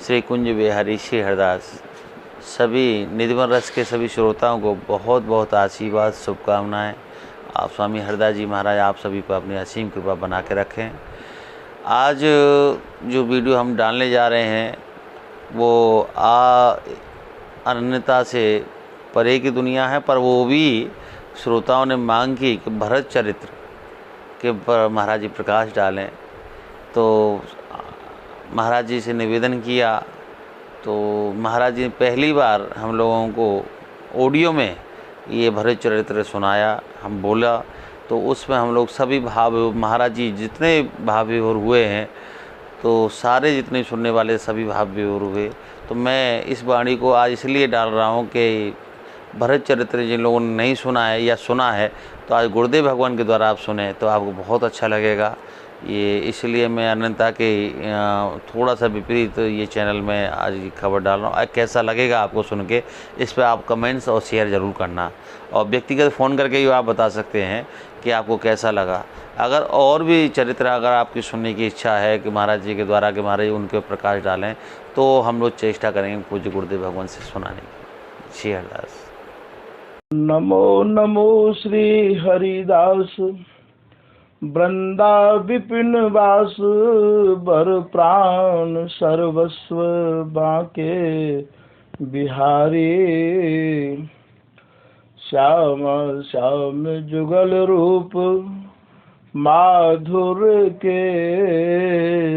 श्री कुंज बिहारी श्री हरदास सभी निधिवन रस के सभी श्रोताओं को बहुत बहुत आशीर्वाद शुभकामनाएं। आप स्वामी हरदास जी महाराज आप सभी पर अपनी असीम कृपा बना के रखें। आज जो वीडियो हम डालने जा रहे हैं वो अनन्यता से परे की दुनिया है, पर वो भी श्रोताओं ने मांग की कि भरत चरित्र के पर महाराज जी प्रकाश डालें। तो महाराज जी से निवेदन किया तो महाराज जी ने पहली बार हम लोगों को ऑडियो में ये भरत चरित्र सुनाया। हम बोला तो उसमें हम लोग सभी भाव महाराज जी जितने भाव विभोर हुए हैं तो सारे जितने सुनने वाले सभी भाव विभोर हुए। तो मैं इस वाणी को आज इसलिए डाल रहा हूँ कि भरत चरित्र जिन लोगों ने नहीं सुना है या सुना है तो आज गुरुदेव भगवान के द्वारा आप सुने तो आपको बहुत अच्छा लगेगा। ये इसलिए मैं अनंता के थोड़ा सा विपरीत ये चैनल में आज की खबर डाल रहा हूँ। कैसा लगेगा आपको सुन के, इस पर आप कमेंट्स और शेयर ज़रूर करना, और व्यक्तिगत फ़ोन करके ही आप बता सकते हैं कि आपको कैसा लगा। अगर और भी चरित्र अगर आपकी सुनने की इच्छा है कि महाराज जी के द्वारा कि महाराज जी उनके प्रकाश डालें तो हम लोग चेष्टा करेंगे पूज्य गुरुदेव भगवान से सुनाने की। श्री हरदास। नमो नमो श्री हरिदास वृंदा विपिन वास बर प्राण सर्वस्व बाके बिहारी श्याम श्याम जुगल रूप माधुर के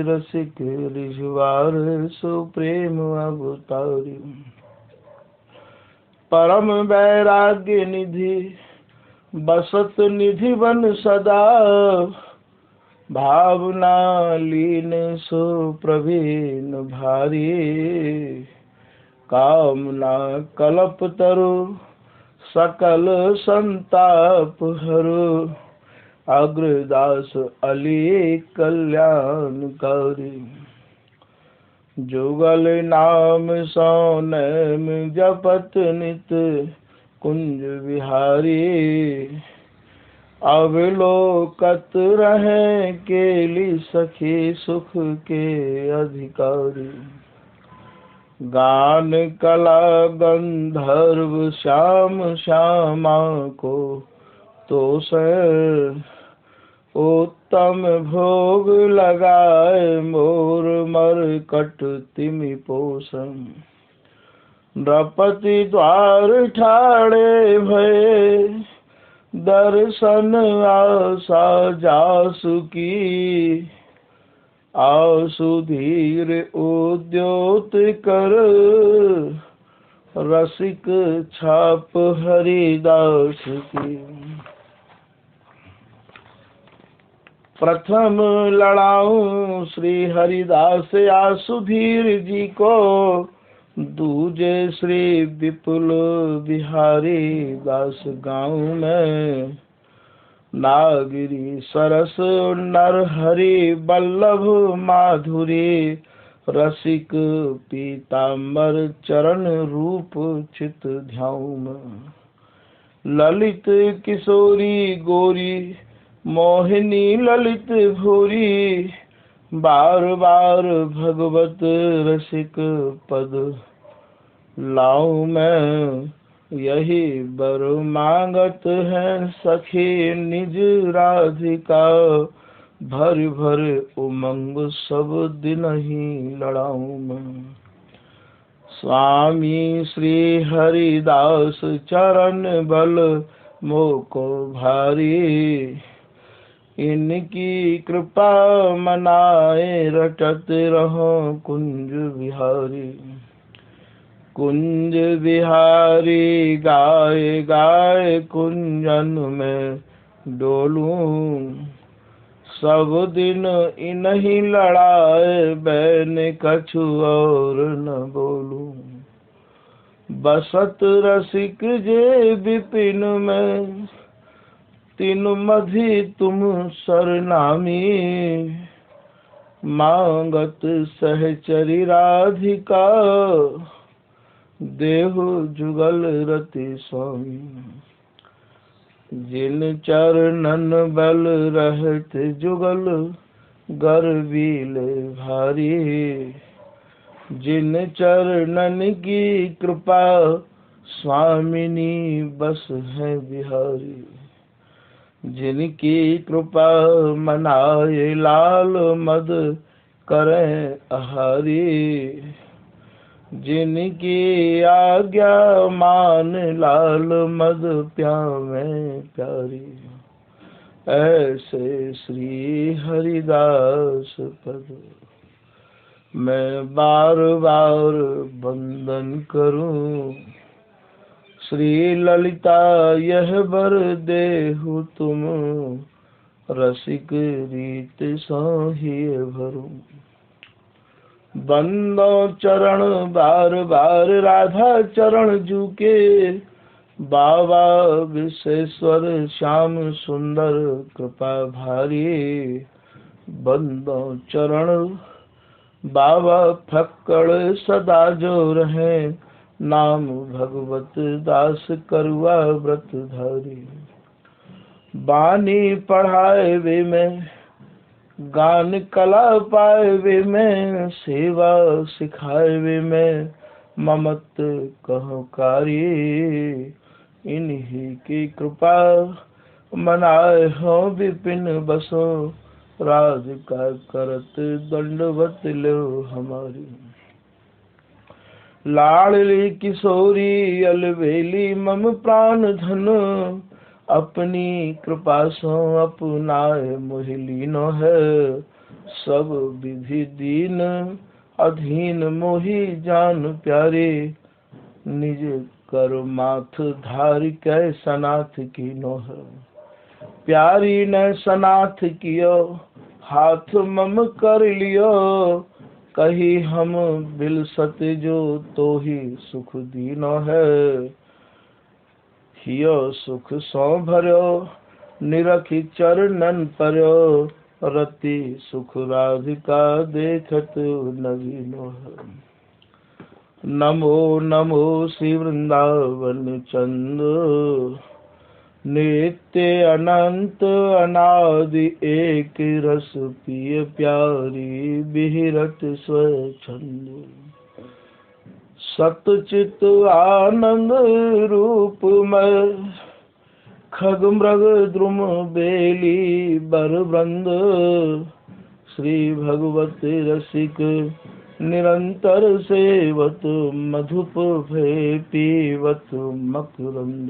रसिक रिझवार सुप्रेम अवतारी परम वैराग्य निधि बसत निधि बन सदा भावना लीन सुप्रवीण भारी कामना कल्प तरु सकल संताप हरु अग्रदास अली कल्याणकारी जुगल नाम सोनम जपत नित कुंज बिहारी अवलोकत रहे केली सखी सुख के अधिकारी गान कला गंधर्व श्याम श्यामा को तो से उत्तम भोग लगाए मोर मरकट तिमि पोषण नृपति द्वार ठाड़े भये दर्शन आशा जासु की आसु धीर उद्योत कर रसिक छाप हरिदास की। प्रथम लड़ाऊं श्री हरिदास आसुधीर जी को दूजे श्री विपुल बिहारी दास गाँव में नागिरी सरस नरहरि बल्लभ माधुरी रसिक पीताम्बर चरण रूप चित ध्याऊ में ललित किशोरी गोरी मोहिनी ललित भूरी बार बार भगवत रसिक पद लाऊं मैं यही बर मांगत है सखी निज राधिका भर भर उमंग सब दिन ही लड़ाऊं मैं। स्वामी श्री हरिदास चरण बल मोको भारी इनकी कृपा मनाए रटत रहो कुंज बिहारी। कुंज बिहारी गाय गाय कुंजन में डोलूं सब दिन इन्हीं लड़ाए बैन कछु और न बोलूं। बसत रसिक जे विपिन में तीन मधि तुम सरनामी मांगत सहचरी राधिका देहु जुगल रति स्वामी। जिन चरणन बल रहत जुगल गर्वीले भारी जिन चरणन की कृपा स्वामिनी बस है बिहारी। जिनकी कृपा मनाए लाल मद करें आहारी। जिनकी आज्ञा मान लाल मद प्यावे प्यारी। ऐसे श्री हरिदास पद मैं बार बार वंदन करूं। श्री ललिता यह बर देहु तुम रसिक रीत साहिए भरूं। बंदो चरण बार बार राधा चरण जूके। बाबा विश्वेश्वर श्याम सुंदर कृपा भारी। बंदो चरण बाबा फक्कड़ सदा जो रहे। नाम भगवत दास करुआ व्रत धारी। बानी पढ़ाए वे में गान कला पाए वे में। सेवा सिखाए वे में ममत कहो कारी। इन्हीं की कृपा मनाए हो विपिन बसो। राज का करत दंडवत लो हमारी। लाडली किशोरी अलवेली मम प्राण धन। अपनी कृपा सो अपनाए मोहिलीनो है। सब विधि दीन अधीन मोहि जान प्यारे। निज कर माथ धारि कै सनाथ कीनो है। प्यारी न सनाथ कियो हाथ मम कर लियो। कही हम बिलसत जो तो ही सुख दीनो है। हियो सुख सो भर्यो निरखि चरणन पर्यो। रति सुख राधिका देखत नवीनो है। नमो नमो श्री वृंदावन चंद। नित्य अनंत अनादि एक रस पिय प्यारी। बिहरत स्वच्छंद सतचित आनंद रूप में। खग मृग द्रुम बेली बर वृंद। श्री भगवत रसिक निरंतर सेवत। मधुप भय पीवत मकरंद।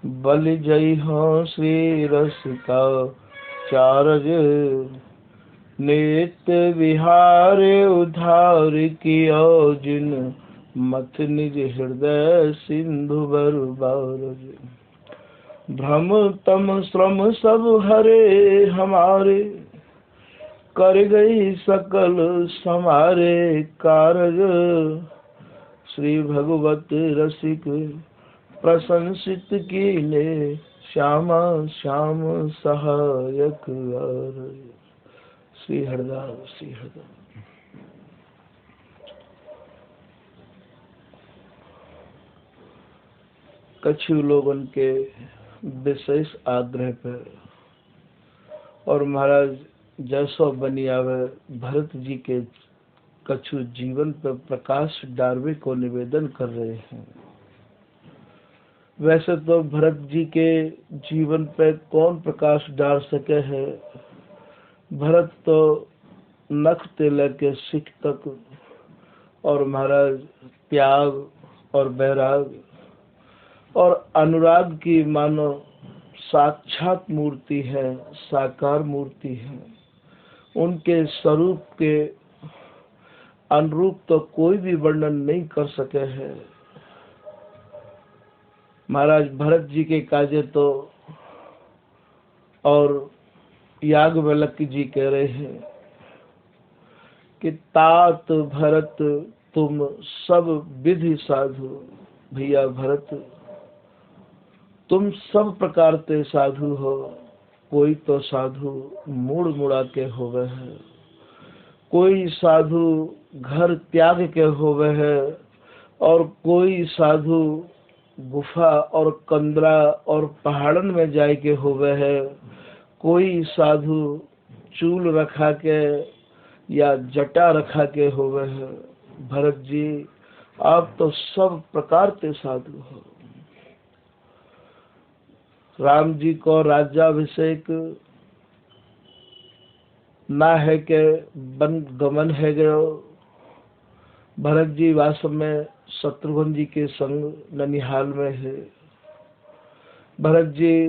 बलि जय हो श्री रस का चारज। नित्य विहार उद्धार कियो जिन। मथ निज हृदय सिंधु बर बारज। भ्रम तम श्रम सब हरे हमारे। कर गई सकल समारे कारज। श्री भगवत रसिक प्रशंसित कीने। श्यामा श्याम सहायक आरज। श्री हरदास श्री हरदास। कछु लोगन के विशेष आग्रह पर और महाराज जैसो बनी आवे भरत जी के कछु जीवन पर प्रकाश डालवे को निवेदन कर रहे हैं। वैसे तो भरत जी के जीवन पर कौन प्रकाश डाल सके है। भरत तो नख से लेके सिख तक और महाराज त्याग और बैराग और अनुराग की मानो साक्षात मूर्ति है, साकार मूर्ति है। उनके स्वरूप के अनुरूप तो कोई भी वर्णन नहीं कर सके है। महाराज भरत जी के काजे तो और याज्ञवल्क्य जी कह रहे हैं कि तात भरत तुम सब विधि साधु। भैया भरत तुम सब प्रकार के साधु हो। कोई तो साधु मूड़ मुड़ा के होवे है। कोई साधु घर त्याग के होवे है। और कोई साधु गुफा और कंदरा और पहाड़न में जाए के होवे है। कोई साधु चूल रखा के या जटा रखा के होवे है। भरत जी आप तो सब प्रकार के साधु हो। राम जी को राज्याभिषेक ना है के वन गमन है गयो। भरत जी वास्तव में शत्रुघ्न जी के संग ननिहाल में है। भरत जी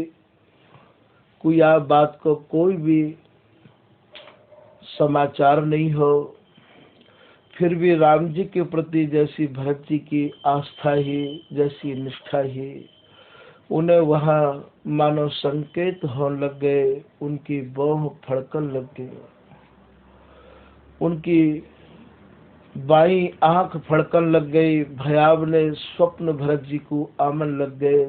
को यह बात को कोई भी समाचार नहीं हो, फिर भी राम जी के प्रति जैसी भरत जी की आस्था ही, जैसी निष्ठा ही, उन्हें वहाँ मानो संकेत होने लग गए, उनकी बाह फड़कन लग गई, उनकी बाई आंख फड़कन लग गई। भयावने स्वप्न भरत जी को आमन लग गए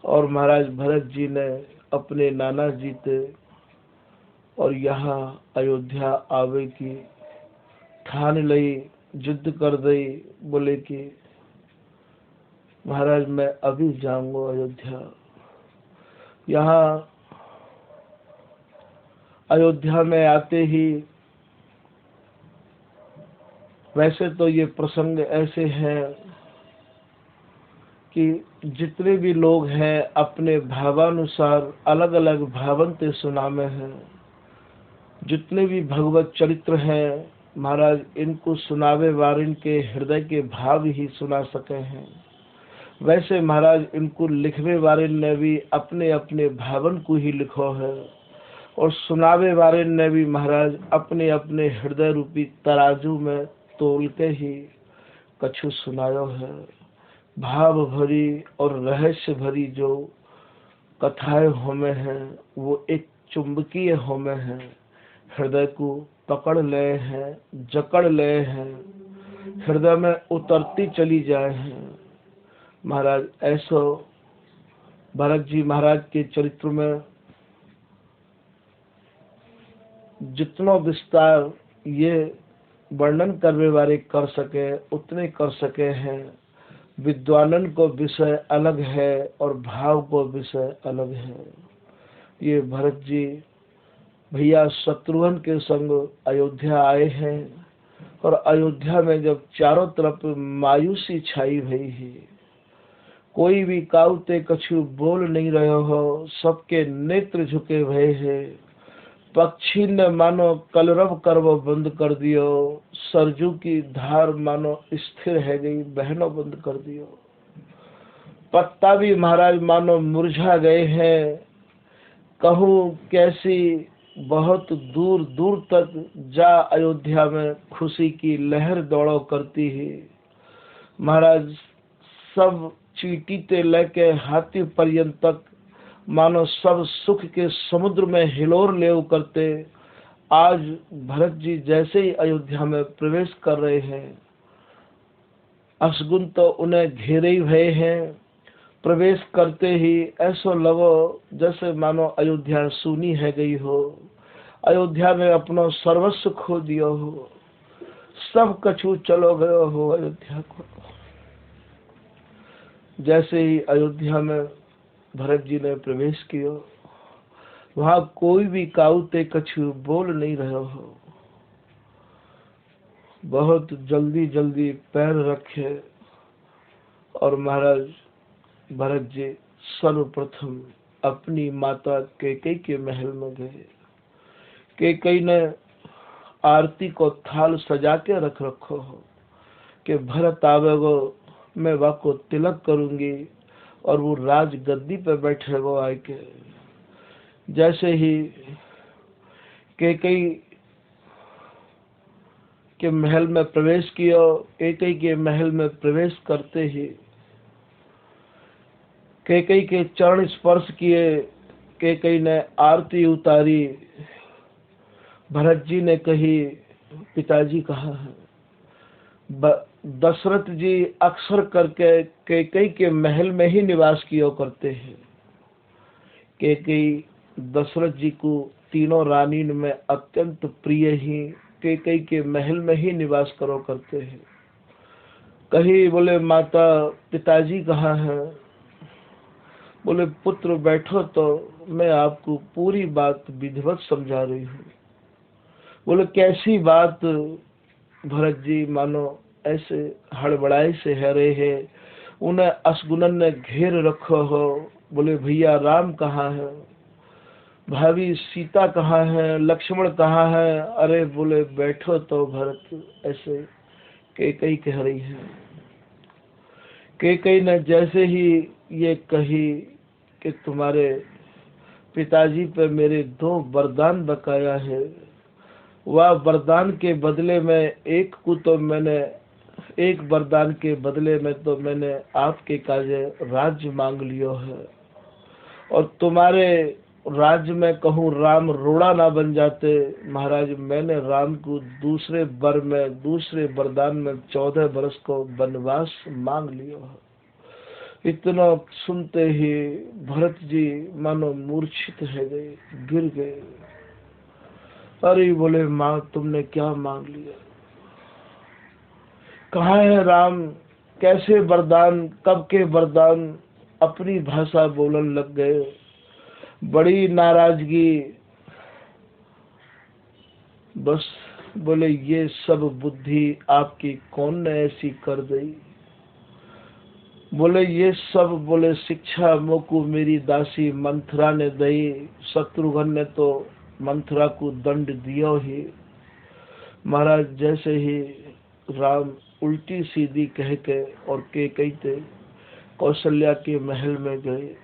और महाराज भरत जी ने अपने नाना जी थे और यहाँ अयोध्या आवे की ठान लई, जिद कर दई। बोले कि महाराज मैं अभी जाऊंगा अयोध्या। यहाँ अयोध्या में आते ही, वैसे तो ये प्रसंग ऐसे हैं कि जितने भी लोग हैं अपने भावानुसार अलग अलग भावंते सुनामे हैं। जितने भी भगवत चरित्र हैं महाराज इनको सुनावे वारिन के हृदय के भाव ही सुना सके हैं। वैसे महाराज इनको लिखवे वारिन ने भी अपने अपने भावन को ही लिखो है और सुनावे वारिन ने भी महाराज अपने अपने हृदय रूपी तराजू में तोल के ही कछु सुनायो है। भाव भरी और रहस्य भरी जो कथाएं होमे हैं वो एक चुंबकीय होमे हैं, हृदय को पकड़ ले हैं, जकड़ ले हैं, हृदय में उतरती चली जाए हैं। महाराज ऐसो भरत जी महाराज के चरित्र में जितना विस्तार ये वर्णन करने वाले कर सके उतने कर सके हैं। विद्वानन को विषय अलग है और भाव को विषय अलग है। ये भरत जी भैया शत्रुघ्न के संग अयोध्या आए हैं और अयोध्या में जब चारों तरफ मायूसी छाई हुई है, कोई भी काउते कछु बोल नहीं रहे हो, सबके नेत्र झुके हुए हैं। पक्षी ने मानो कलरव करवो बंद कर दियो, सरजू की धार मानो स्थिर है गई, बहनो बंद कर दियो। पत्ता भी महाराज मानो मुरझा गए हैं। कहूँ कैसी बहुत दूर दूर तक जा अयोध्या में खुशी की लहर दौड़ो करती है। महाराज सब चींटी ते लेके हाथी पर्यंत तक मानो सब सुख के समुद्र में हिलोर ले करते। आज भरत जी जैसे ही अयोध्या में प्रवेश कर रहे हैं, असगुन तो उन्हें घेरे हुए हैं। प्रवेश करते ही ऐसा लगो जैसे मानो अयोध्या सुनी है गई हो, अयोध्या में अपना सर्वस्व खो दिया हो, सब कछु चलो गयो हो अयोध्या को। जैसे ही अयोध्या में भरत जी ने प्रवेश किया, वहां कोई भी काउते कछु बोल नहीं रहे हो। बहुत जल्दी जल्दी पैर रखे और महाराज भरत जी सर्वप्रथम अपनी माता कैकेयी के महल में गए। कैकेयी ने आरती को थाल सजा के रख रखो हो कि भरत आवेगो मैं वाको तिलक करूंगी और वो राज गद्दी पे बैठे वो आके। जैसे ही कैकेयी के महल में प्रवेश किया, कैकेयी के महल में प्रवेश करते ही कैकेयी के चरण स्पर्श किए। कैकेयी ने आरती उतारी। भरत जी ने कही पिताजी कहा है। दशरथ जी अक्सर करके कैकेयी के महल में ही निवास किया करते हैं। कैकेयी दशरथ जी को तीनों रानी में अत्यंत प्रिय ही कैकेयी के महल में ही निवास करो करते हैं। कहीं बोले माता पिताजी कहाँ हैं? बोले पुत्र बैठो तो मैं आपको पूरी बात विधिवत समझा रही हूँ। बोले कैसी बात भरत जी, मानो ऐसे हड़बड़ाए से हरे है, उन्हें असगुनन ने घेर रखो हो। बोले भैया राम कहाँ है, भाभी सीता कहाँ है, लक्ष्मण कहाँ है? अरे बोले बैठो तो भरत, ऐसे कैकेयी कह रही है। कैकेयी ने जैसे ही ये कही कि तुम्हारे पिताजी पे मेरे 2 वरदान बकाया है, वह वरदान के बदले में एक वरदान के बदले में तो मैंने आपके काजे राज्य मांग लियो है, और तुम्हारे राज्य में कहूँ राम रोड़ा ना बन जाते। महाराज मैंने राम को दूसरे वरदान में 14 वर्ष को वनवास मांग लियो है। इतना सुनते ही भरत जी मानो मूर्छित है गए, गिर गए। अरे बोले माँ तुमने क्या मांग लिया, कहाँ है राम, कैसे वरदान, कब के वरदान? अपनी भाषा बोलन लग गए, बड़ी नाराजगी। बस बोले ये सब बुद्धि आपकी कौन ने ऐसी कर दी? बोले ये सब बोले शिक्षा मोको मेरी दासी मंथरा ने दी। शत्रुघ्न ने तो मंथरा को दंड दिया ही। महाराज जैसे ही राम उल्टी सीधी कह के और कैकेयी कौशल्या के महल में गए।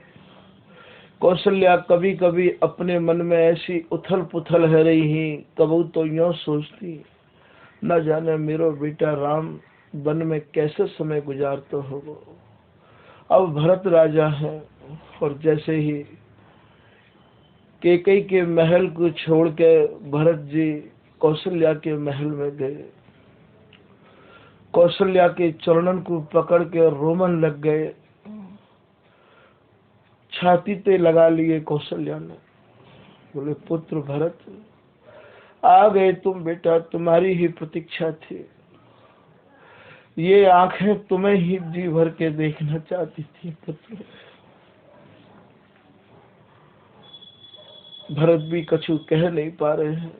कौशल्या कभी कभी अपने मन में ऐसी उथल पुथल है रही ही, कबू तो यूं सोचती न जाने मेरो बेटा राम वन में कैसे समय गुजारता होगा। अब भरत राजा है, और जैसे ही कैकेयी के महल को छोड़ के भरत जी कौशल्या के महल में गए। कौशल्या के चरणन को पकड़ के रोमन लग गए, छाती पे लगा लिए कौशल्या ने। बोले पुत्र भरत आ गए तुम बेटा, तुम्हारी ही प्रतीक्षा थी। ये आंखें तुम्हें ही जी भर के देखना चाहती थी पुत्र। भरत भी कछु कह नहीं पा रहे हैं।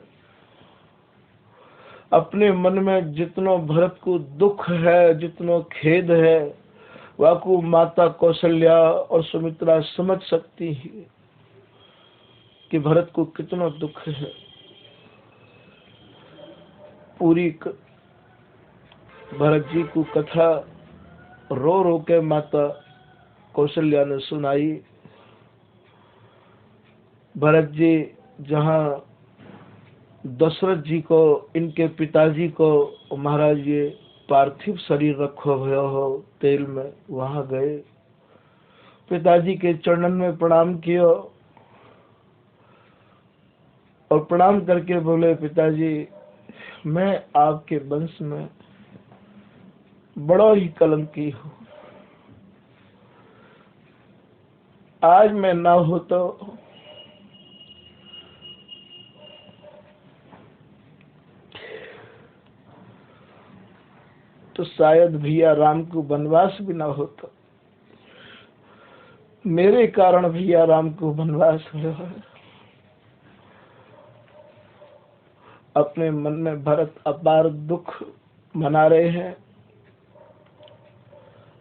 अपने मन में जितनो भरत को दुख है, जितनो खेद है, वह को माता कौशल्या और सुमित्रा समझ सकती है कि भरत को कितना दुख है। पूरी भरत जी को कथा रो रो के माता कौशल्या ने सुनाई। भरत जी जहाँ दशरथ जी को, इनके पिताजी को महाराज ये पार्थिव शरीर रखो भयो हो तेल में, वहां गए। पिताजी के चरणन में प्रणाम किया और प्रणाम करके बोले पिताजी मैं आपके वंश में बड़ा ही कलंकी हूँ। आज मैं ना हो तो शायद भैया राम को वनवास भी ना होता। मेरे कारण भैया राम को वनवास हुआ है। अपने मन में भरत अपार दुख मना रहे हैं।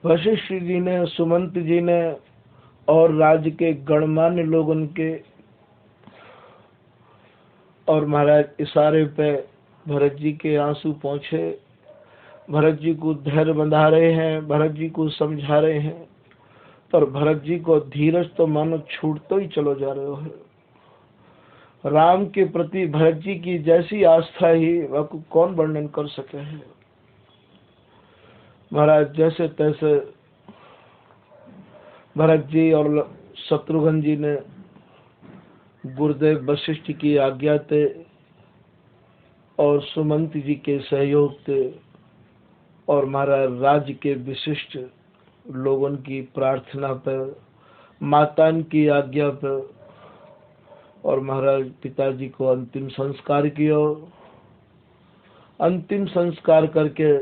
वशिष्ठ जी ने, सुमंत जी ने और राज्य के गणमान्य लोगों के और महाराज इशारे पे भरत जी के आंसू पहुंचे। भरत जी को धैर्य बंधा रहे हैं, भरत जी को समझा रहे हैं, पर भरत जी को धीरज तो मानो छूटतो ही चलो जा रहे हो। राम के प्रति भरत जी की जैसी आस्था ही वह को कौन वर्णन कर सके है। महाराज जैसे तैसे भरत जी और शत्रुघ्न जी ने गुरुदेव वशिष्ठ की आज्ञा थे और सुमंत जी के सहयोग थे और महाराज राज्य के विशिष्ट लोगों की प्रार्थना पर, माता की आज्ञा पर, और महाराज पिताजी को अंतिम संस्कार किया। अंतिम संस्कार करके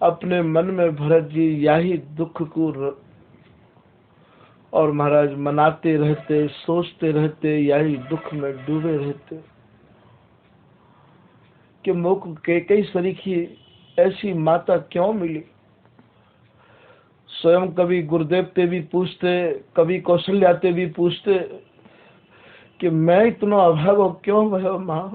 अपने मन में भरत जी यही दुख को और महाराज मनाते रहते, सोचते रहते, यही दुख में डूबे रहते। कि मुख कैकेयी सरीखी ऐसी माता क्यों मिली। स्वयं कभी गुरुदेव ते भी पूछते, कभी कौशल्या ते भी पूछते कि मैं इतना अभागा क्यों भयो मां।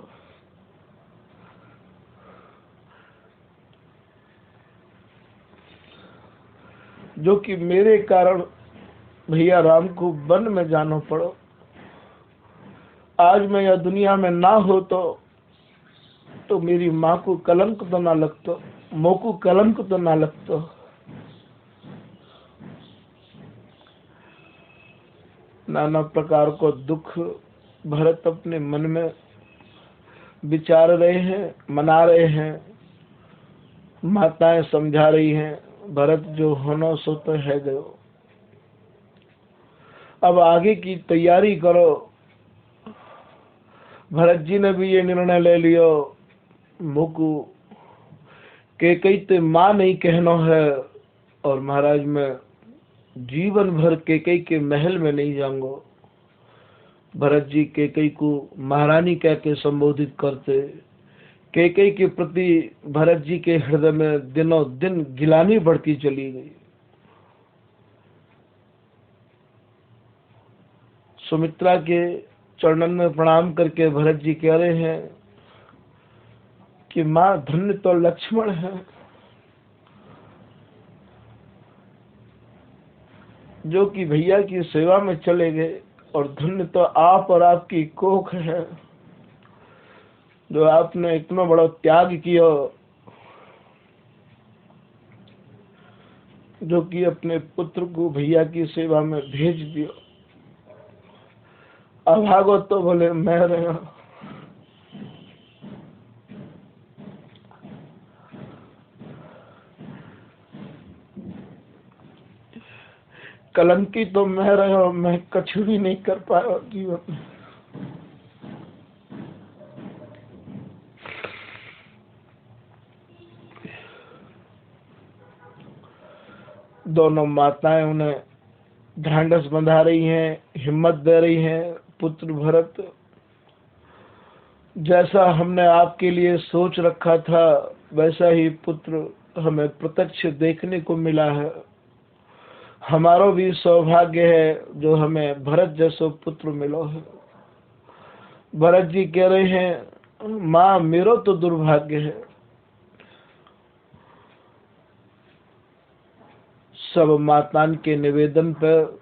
जो कि मेरे कारण भैया राम को वन में जाना पड़ो। आज मैं यह दुनिया में ना हो तो मेरी माँ को कलंक तो ना लगता, मों को कलंक तो ना लगता। नाना प्रकार को दुख भरत अपने मन में विचार रहे हैं, मना रहे हैं। माताएं समझा रही हैं, भरत जो होना सो तो है गयो, अब आगे की तैयारी करो। भरत जी ने भी ये निर्णय ले लियो, मुकु कैकेयी ते मां नहीं कहना है, और महाराज मैं जीवन भर कैकेयी के महल में नहीं जाऊंगा। भरत जी कैकेयी को महारानी कह के संबोधित करते। कैकेयी के प्रति भरत जी के हृदय में दिनों दिन गिलानी बढ़ती चली गई। सुमित्रा के चरणन में प्रणाम करके भरत जी कह रहे हैं कि मां धन्य तो लक्ष्मण है, जो कि भैया की सेवा में चले गए, और धन्य तो आप और आपकी कोख है, जो आपने इतना बड़ा त्याग किया, जो कि अपने पुत्र को भैया की सेवा में भेज दिया। अभागो तो बोले मैं रहा। कलंकी तो मैं रहा, मैं कछु भी नहीं कर पाया जीवन में। दोनों माताएं उन्हें ढांढस बंधा रही हैं, हिम्मत दे रही हैं। पुत्र भरत, जैसा हमने आपके लिए सोच रखा था वैसा ही पुत्र हमें प्रत्यक्ष देखने को मिला है। हमारा भी सौभाग्य है जो हमें भरत जैसा पुत्र मिलो है। भरत जी कह रहे हैं माँ मेरो तो दुर्भाग्य है। सब मातान के निवेदन पर,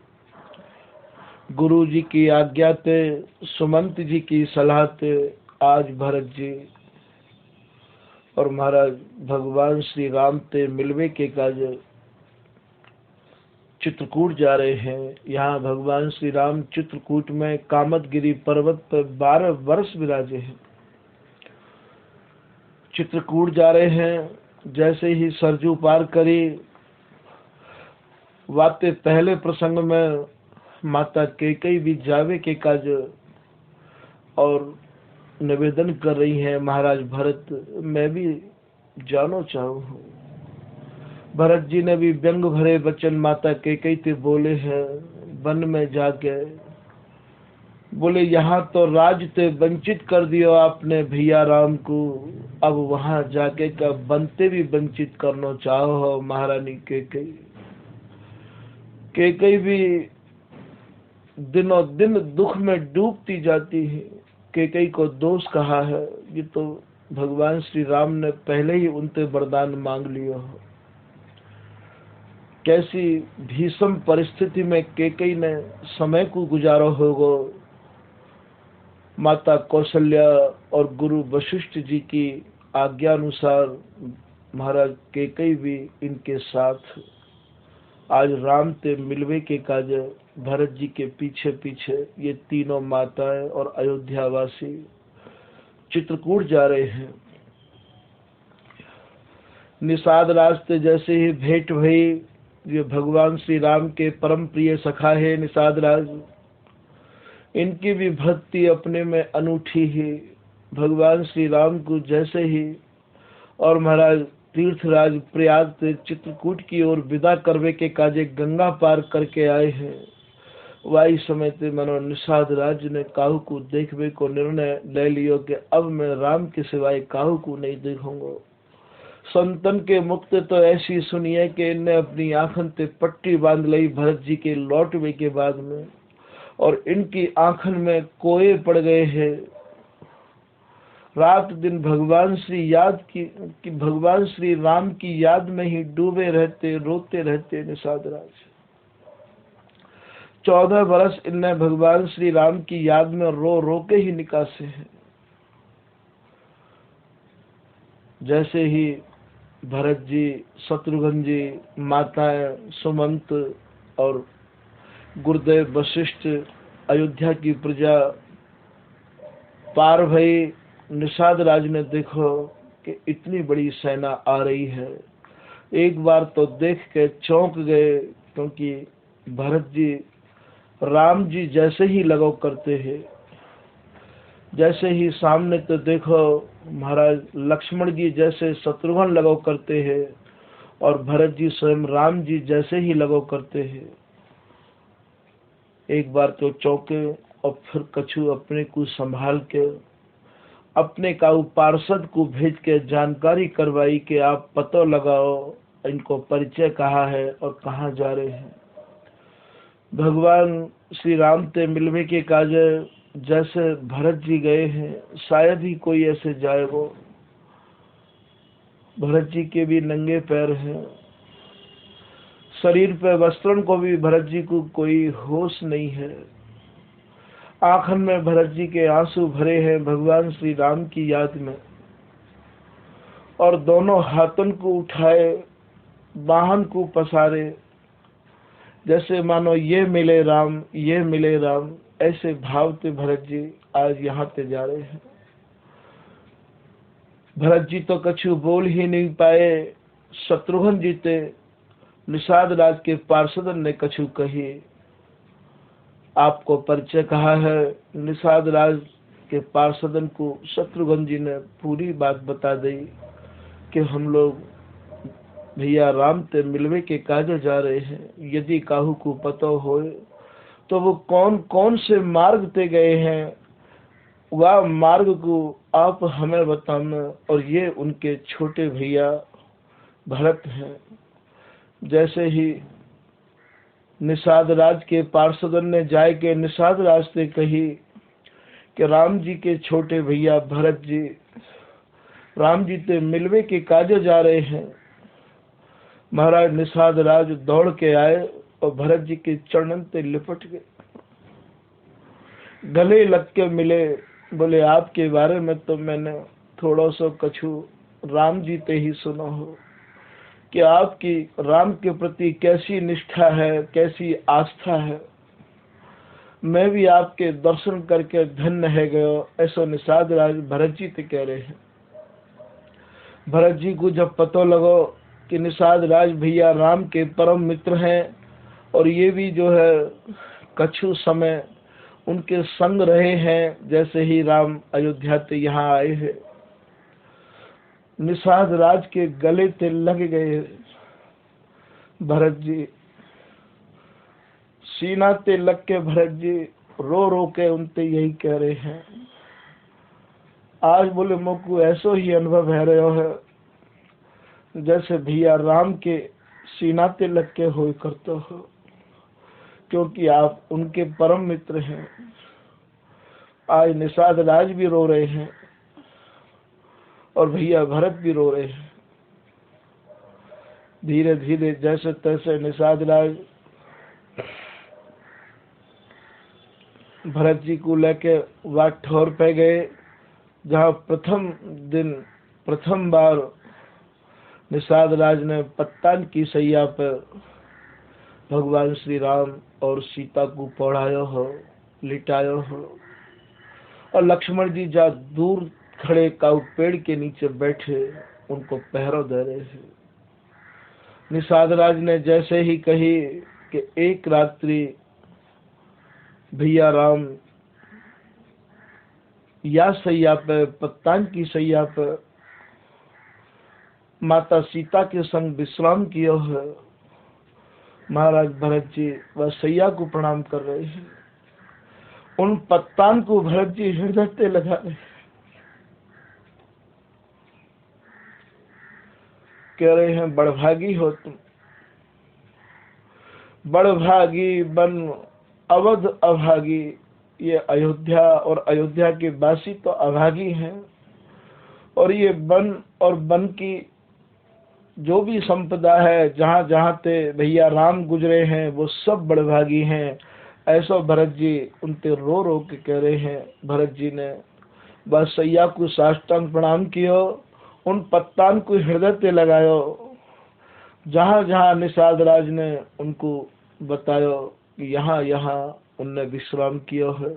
गुरु जी की आज्ञा थे, सुमंत जी की सलाह थे, आज भरत जी और महाराज भगवान श्री राम ते मिलवे के काज चित्रकूट जा रहे हैं। यहाँ भगवान श्री राम चित्रकूट में कामदगिरी पर्वत पर 12 वर्ष विराजे हैं। चित्रकूट जा रहे हैं। जैसे ही सरजू पार करी, वाते पहले प्रसंग में माता कैकेयी भी जावे के काज और निवेदन कर रही हैं, महाराज भरत मैं भी जानो चाहूँ। भरत जी ने भी व्यंग भरे वचन माता कैकेयी से बोले हैं। वन में जाके बोले यहाँ तो राज ते वंचित कर दियो आपने भैया राम को, अब वहां जाके का बनते भी वंचित करना चाहो महारानी कैकेयी। कैकेयी भी दिनों दिन दुख में डूबती जाती है। कैकेयी को दोष कहा है, ये तो भगवान श्री राम ने पहले ही उनसे वरदान मांग लिया हो। कैसी भीषण परिस्थिति में कैकेयी ने समय को गुजारा होगा। माता कौशल्या और गुरु वशिष्ठ जी की आज्ञा अनुसार महाराज कैकेयी भी इनके साथ आज राम ते मिलवे के काज भरत जी के पीछे पीछे ये तीनों माताएं और अयोध्यावासी चित्रकूट जा रहे हैं। निषाद रास्ते जैसे ही भेंट भई, ये भगवान श्री राम के परम प्रिय सखा है निषाद राज। इनकी भी भक्ति अपने में अनूठी है। भगवान श्री राम को जैसे ही और महाराज तीर्थराज प्रयाग से चित्रकूट की ओर विदा करवे के काजे गंगा पार करके आए हैं। वाई समय ते मनो निषाद राज ने काहू को देखने को निर्णय ले लियो कि अब मैं राम के सिवाय काहू को नहीं देखूंगा। संतन के मुक्त तो ऐसी सुनिए कि इनने अपनी आंखन ते पट्टी बांध ली भरत जी के लौटवे के बाद में, और इनकी आंखन में कोए पड़ गए हैं। रात दिन भगवान भगवान श्री राम की याद में ही डूबे रहते, रोते रहते निषाद राज। 14 वर्ष इनने भगवान श्री राम की याद में रो रो के ही निकासे हैं। जैसे ही भरत जी, शत्रुघ्न जी, माताएं सुमंत और गुरुदेव वशिष्ठ अयोध्या की प्रजा पार भई, निषाद राज ने देखो कि इतनी बड़ी सेना आ रही है। एक बार तो देख के चौंक गए, क्योंकि भरत जी राम जी जैसे ही लगाव करते हैं, जैसे ही सामने तो देखो महाराज लक्ष्मण जी जैसे शत्रुघ्न लगाव करते हैं, और भरत जी स्वयं राम जी जैसे ही लगाव करते हैं। एक बार तो चौंके, और फिर कछु अपने को संभाल के अपने काऊ पार्षद को भेज के जानकारी करवाई कि आप पता लगाओ इनको परिचय कहाँ है और कहाँ जा रहे हैं। भगवान श्री राम से मिलने के काज जैसे भरत जी गए हैं, शायद ही कोई ऐसे जाएगा। भरत जी के भी नंगे पैर हैं, शरीर पे वस्त्रों को भी भरत जी को कोई होश नहीं है। आंखन में भरत जी के आंसू भरे हैं भगवान श्री राम की याद में, और दोनों हाथों को उठाए, बाहन को पसारे, जैसे मानो ये मिले राम, ये मिले राम, ऐसे भाव से भरत जी आज यहाँ से जा रहे हैं। भरत जी तो कछु बोल ही नहीं पाए। शत्रुघ्न जी ते निषाद राज के पार्षदन ने कछु कही, आपको परिचय कहा है। निषाद राज के पार्षदन को शत्रुघ्न जी ने पूरी बात बता दी कि हम लोग भैया राम ते मिलवे के काजे जा रहे हैं। यदि काहू को पता हो तो वो कौन कौन से मार्ग ते गए हैं, वह मार्ग को आप हमें बताना। और ये उनके छोटे भैया भरत हैं। जैसे ही निषाद राज के पार्षदन ने जाए के निषाद राज से कही कि राम जी के छोटे भैया भरत जी राम जी से मिलवे के काजे जा रहे हैं। महाराज निषाद राज दौड़ के आए और भरत जी के चरणन पे लिपट गए, गले लग के मिले। बोले आपके बारे में तो मैंने थोड़ा सा कछु राम जी पे ही सुना हो कि आपकी राम के प्रति कैसी निष्ठा है, कैसी आस्था है। मैं भी आपके दर्शन करके धन्य है गयो, ऐसा निषाद राज भरत जी से कह रहे हैं। भरत जी को जब पता लगो कि निषाद राज भैया राम के परम मित्र हैं, और ये भी जो है कछु समय उनके संग रहे हैं, जैसे ही राम अयोध्या से यहाँ आए हैं, निषाद राज के गले से लग गए। भरत जी सीना ते लग के भरत जी रो रो के उनसे यही कह रहे हैं। आज बोले मुझको ऐसा ही अनुभव है रहा है जैसे भैया राम के सीना ते लग के हो करते हो, क्योंकि आप उनके परम मित्र हैं। आज निषाद राज भी रो रहे हैं और भैया भरत भी रो रहे हैं। धीरे धीरे जैसे तैसे निषाद राज भरत जी को लेके वाट ठौर पे गए, जहाँ प्रथम बार निषाद राज ने पत्तान की सैया पर भगवान श्री राम और सीता को पढ़ाया हो, लिटाया हो, और लक्ष्मण जी जा दूर खड़े काऊ पेड़ के नीचे बैठे उनको पहरा दे रहे हैं। निषाद राज ने जैसे ही कही कि एक रात्रि भैया राम या सैया पे, पत्तान की सैया पे माता सीता के संग विश्राम किया है, महाराज भरत जी वह सैया को प्रणाम कर रहे हैं। उन पत्तान को भरत जी हृदय पे लगा रहे हैं, कह रहे हैं बड़भागी हो तुम, बड़भागी बन अवध अभागी। ये अयोध्या और अयोध्या के वासी तो अभागी हैं, और ये वन और वन की जो भी संपदा है, जहाँ जहाँ ते भैया राम गुजरे हैं वो सब बड़भागी हैं। ऐसा भरत जी उनते रो रो के कह रहे हैं। भरत जी ने बस सैया को साष्टांग प्रणाम कियो, उन पत्तान को हृदय पे लगायो, जहाँ जहाँ निषाद राज ने उनको बतायो कि यहाँ यहाँ उनने विश्राम किया है,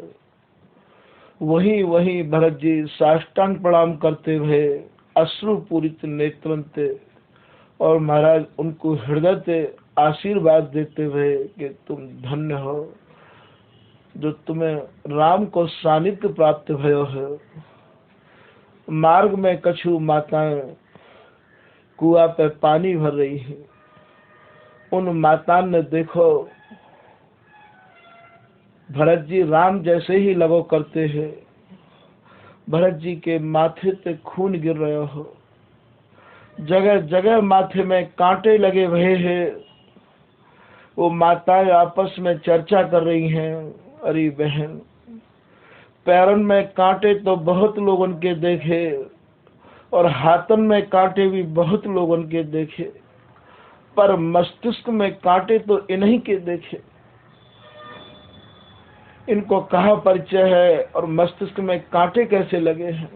वही वही भरत जी साष्टांग प्रणाम करते हुए अश्रु पूरित नेत्रन थे, और महाराज उनको हृदय से आशीर्वाद देते हुए कि तुम धन्य हो जो तुम्हें राम को सानिध्य प्राप्त भयो है। मार्ग में कछु माताएं कुआ पे पानी भर रही है, उन माता ने देखो भरत जी राम जैसे ही लगो करते हैं, भरत जी के माथे पे खून गिर रहे हो, जगह जगह माथे में कांटे लगे हुए हैं। वो माताएं आपस में चर्चा कर रही हैं, अरे बहन पैरन में कांटे तो बहुत लोगों के देखे, और हाथन में कांटे भी बहुत लोगों के देखे, पर मस्तिष्क में कांटे तो इन्हीं के देखे। इनको कहाँ परिचय है और मस्तिष्क में कांटे कैसे लगे हैं।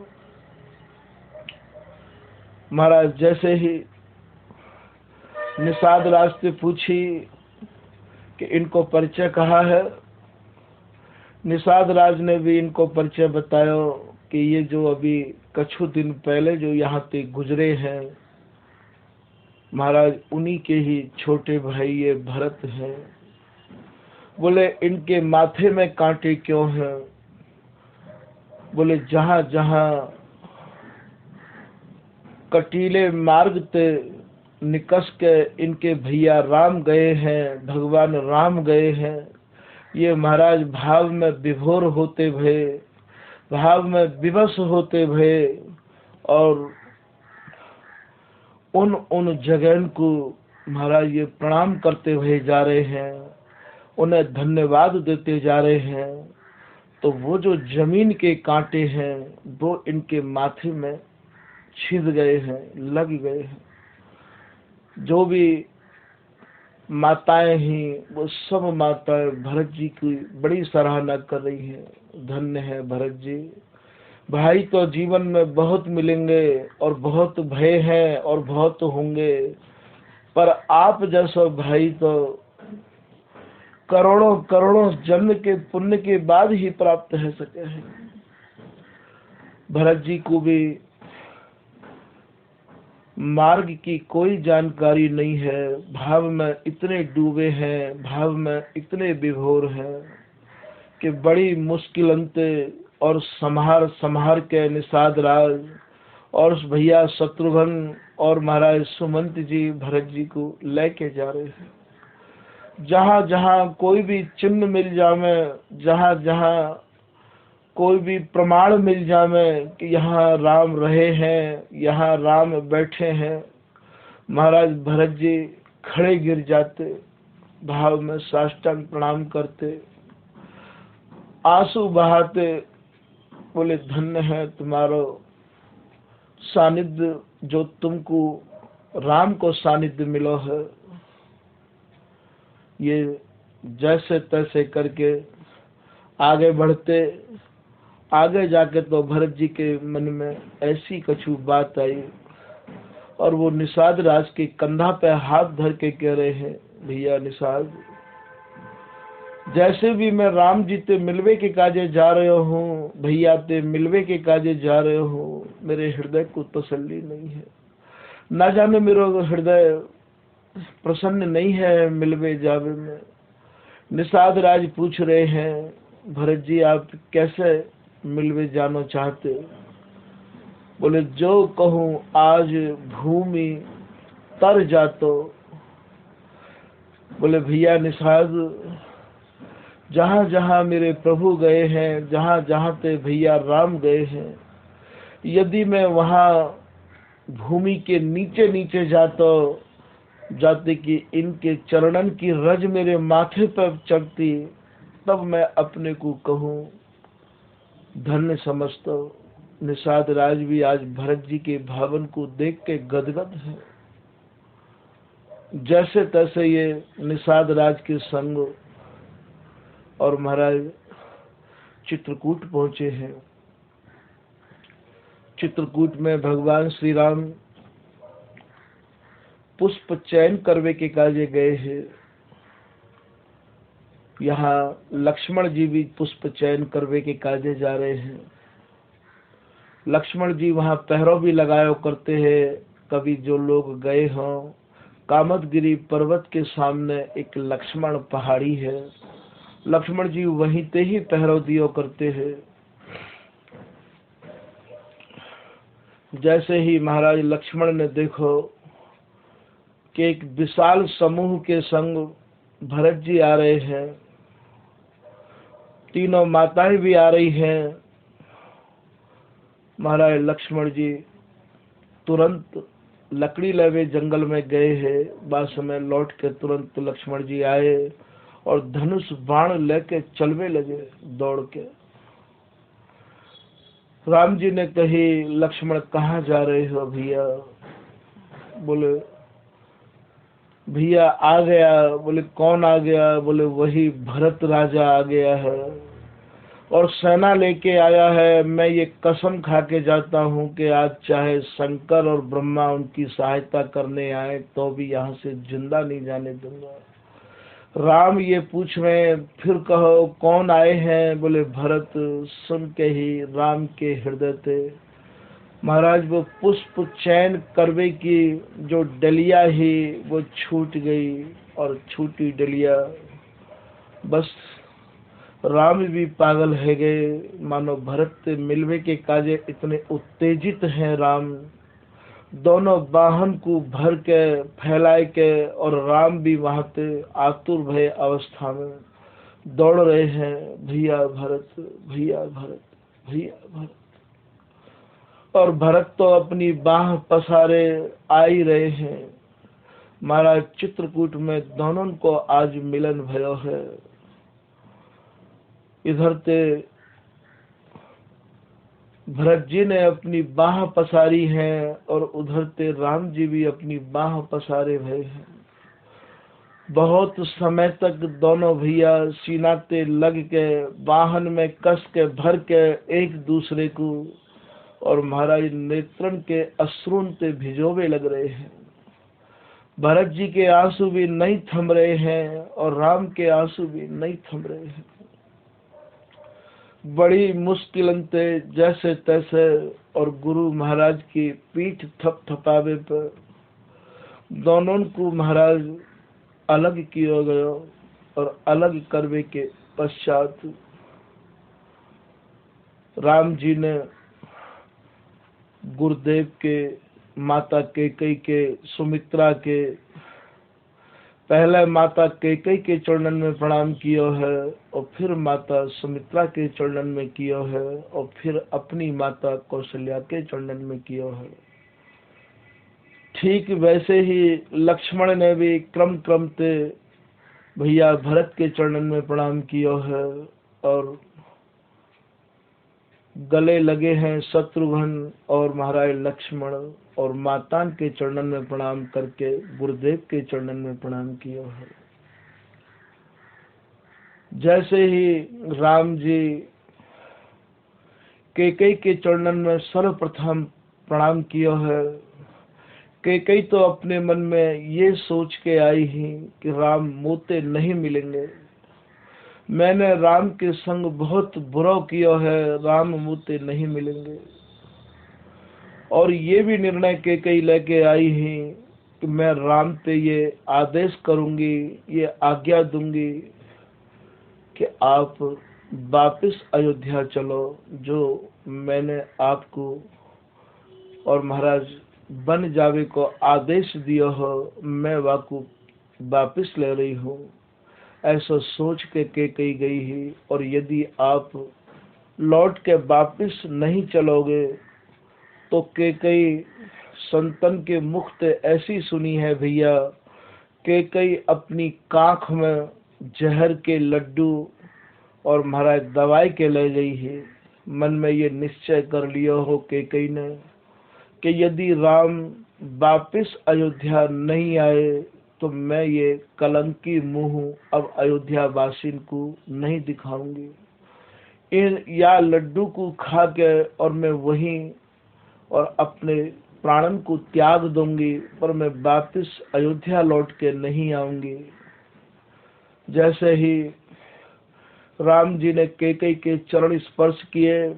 महाराज जैसे ही निषाद राज से पूछी कि इनको परिचय कहाँ है, निषाद राज ने भी इनको परिचय बताया कि ये जो अभी कछु दिन पहले जो यहाँ पे गुजरे हैं महाराज, उन्हीं के ही छोटे भाई ये भरत हैं। बोले इनके माथे में कांटे क्यों हैं? बोले जहाँ जहाँ कटीले मार्ग ते निकस के इनके भैया राम गए हैं, भगवान राम गए हैं, ये महाराज भाव में विभोर होते हुए, भाव में विवश होते हुए, और उन जगह को महाराज ये प्रणाम करते हुए जा रहे हैं, उन्हें धन्यवाद देते जा रहे हैं। तो वो जो जमीन के कांटे हैं वो इनके माथे में छिद गए हैं, लग गए हैं। जो भी माताएं ही वो सब माताएं भरत जी की बड़ी सराहना कर रही हैं। धन्य है भरत जी, भाई तो जीवन में बहुत मिलेंगे और बहुत भय हैं और बहुत होंगे, पर आप जैसा भाई तो करोड़ों करोड़ों जन्म के पुण्य के बाद ही प्राप्त हो सके हैं। भरत जी को भी मार्ग की कोई जानकारी नहीं है, भाव में इतने डूबे हैं, भाव में इतने विभोर हैं कि बड़ी मुश्किल अंते और संहार के निषाद राज और भैया शत्रुघ्न और महाराज सुमंत जी भरत जी को लेके जा रहे हैं। जहाँ जहाँ कोई भी चिन्ह मिल जावे, जहाँ जहाँ कोई भी प्रमाण मिल जावे कि यहाँ राम रहे हैं, यहाँ राम बैठे हैं, महाराज भरत जी खड़े गिर जाते, भाव में साष्टांग प्रणाम करते, आंसू बहाते, बोले धन्य है तुम्हारो सानिध्य जो तुमको राम को सानिध्य मिलो है। ये जैसे तैसे करके आगे बढ़ते, आगे जाके तो भरत जी के मन में ऐसी कछु बात आई, और वो निषाद राज के कंधा पे हाथ धर के कह रहे हैं, भैया निषाद, जैसे भी मैं राम जी ते मिलवे के काजे जा रहे हूँ, भैया ते मिलवे के काजे जा रहे हूँ, मेरे हृदय को तसल्ली नहीं है। ना जाने मेरा हृदय प्रसन्न नहीं है मिलवे जावे में। निषाद राज पूछ रहे हैं, भरत जी आप कैसे मिलवे जाना चाहते? बोले जो कहूँ आज भूमि तर जातो, बोले भैया निषाद, जहाँ जहाँ मेरे प्रभु गए हैं, जहाँ जहाँ पे भैया राम गए हैं, यदि मैं वहाँ भूमि के नीचे नीचे जाते कि इनके चरणन की रज मेरे माथे पर चढ़ती, तब मैं अपने को कहूँ धन्य समझता हूँ। निषाद राज भी आज भरत जी के भावन को देख के गदगद है। जैसे तैसे ये निषाद राज के संग और महाराज चित्रकूट पहुंचे हैं। चित्रकूट में भगवान श्री राम पुष्प चयन करवे के कार्य गए हैं। यहाँ लक्ष्मण जी भी पुष्प चयन करवे के कार्य जा रहे हैं। लक्ष्मण जी वहाँ पहरो भी लगाया करते हैं। कभी जो लोग गए हों, कामतगिरी पर्वत के सामने एक लक्ष्मण पहाड़ी है, लक्ष्मण जी वहीं ते ही पहरो दियो करते हैं। जैसे ही महाराज लक्ष्मण ने देखो कि एक विशाल समूह के संग भरत जी आ रहे हैं, तीनों माताएं भी आ रही हैं, महाराज लक्ष्मण जी तुरंत लकड़ी लेवे जंगल में गए हैं। बाद समय लौट के तुरंत लक्ष्मण जी आए और धनुष बाण लेके चलवे लगे दौड़ के। राम जी ने कही, लक्ष्मण कहाँ जा रहे हो भैया? बोले भैया आ गया। बोले कौन आ गया? बोले वही भरत राजा आ गया है और सेना लेके आया है। मैं ये कसम खा के जाता हूँ कि आज चाहे शंकर और ब्रह्मा उनकी सहायता करने आए तो भी यहाँ से जिंदा नहीं जाने दूंगा। राम ये पूछ रहे, फिर कहो कौन आए हैं? बोले भरत। सुन के ही राम के हृदय थे महाराज वो पुष्प चयन करवे की जो डलिया ही वो छूट गई, और छूटी डलिया बस राम भी पागल है गए। मानो भरत से मिलवे के काजे इतने उत्तेजित हैं राम, दोनों वाहन को भर के फैलाए के, और राम भी वहां पे आतुर भय अवस्था में दौड़ रहे हैं, भैया भरत, भैया भरत, भैया भरत। और भरत तो अपनी बाह पसारे आ ही रहे हैं। महाराज चित्रकूट में दोनों को आज मिलन भयो है। इधर ते भरत जी ने अपनी बाह पसारी है और उधर ते राम जी भी अपनी बाह पसारे भय हैं। बहुत समय तक दोनों भैया सीना ते लग के वाहन में कस के भर के एक दूसरे को, और महाराज नेत्रन के अश्रुन ते भिजोवे लग रहे हैं। भरत जी के आंसू भी नहीं थम रहे हैं और राम के आंसू भी नहीं थम रहे हैं। बड़ी मुश्किल जैसे तैसे, और गुरु महाराज की पीठ थप थपावे पर दोनों को महाराज अलग किया गया, और अलग करवे के पश्चात राम जी ने गुरुदेव के, माता कैकेयी के, सुमित्रा के, पहले माता कैकेयी के चरणन में प्रणाम किया है, और फिर माता सुमित्रा के चरणन में किया है, और फिर अपनी माता कौशल्या के चरणन में किया है। ठीक वैसे ही लक्ष्मण ने भी क्रम क्रम से भैया भरत के चरणन में प्रणाम किया है, और गले लगे हैं शत्रुघ्न और महाराज लक्ष्मण, और माता के चरणन में प्रणाम करके गुरुदेव के चरणन में प्रणाम किया है। जैसे ही राम जी कैकेयी के चरणन में सर्वप्रथम प्रणाम किया है, कैकेयी तो अपने मन में ये सोच के आई ही कि राम मोते नहीं मिलेंगे, मैंने राम के संग बहुत बुरा किया है, राम मोते नहीं मिलेंगे। और ये भी निर्णय कैकेयी लेके आई ही कि मैं राम पे ये आदेश करूंगी, ये आज्ञा दूंगी कि आप वापस अयोध्या चलो, जो मैंने आपको और महाराज बन जावे को आदेश दिया हो, मैं वाकू वापिस ले रही हूँ। ऐसा सोच के कैकेयी गई है, और यदि आप लौट के वापिस नहीं चलोगे तो कैकेयी संतन के मुख से ऐसी सुनी है भैया, कैकेयी अपनी काख में जहर के लड्डू और महाराज दवाई के ले गई है। मन में ये निश्चय कर लिया हो कैकेयी ने कि यदि राम वापिस अयोध्या नहीं आए तो मैं ये कलंकी मुंह अब अयोध्या वासिन को नहीं दिखाऊंगी। इन या लड्डू को खा के और मैं वहीं और अपने प्राणन को त्याग दूंगी, पर मैं वापिस अयोध्या लौट के नहीं आऊंगी। जैसे ही राम जी ने कैकेयी के चरण स्पर्श किए,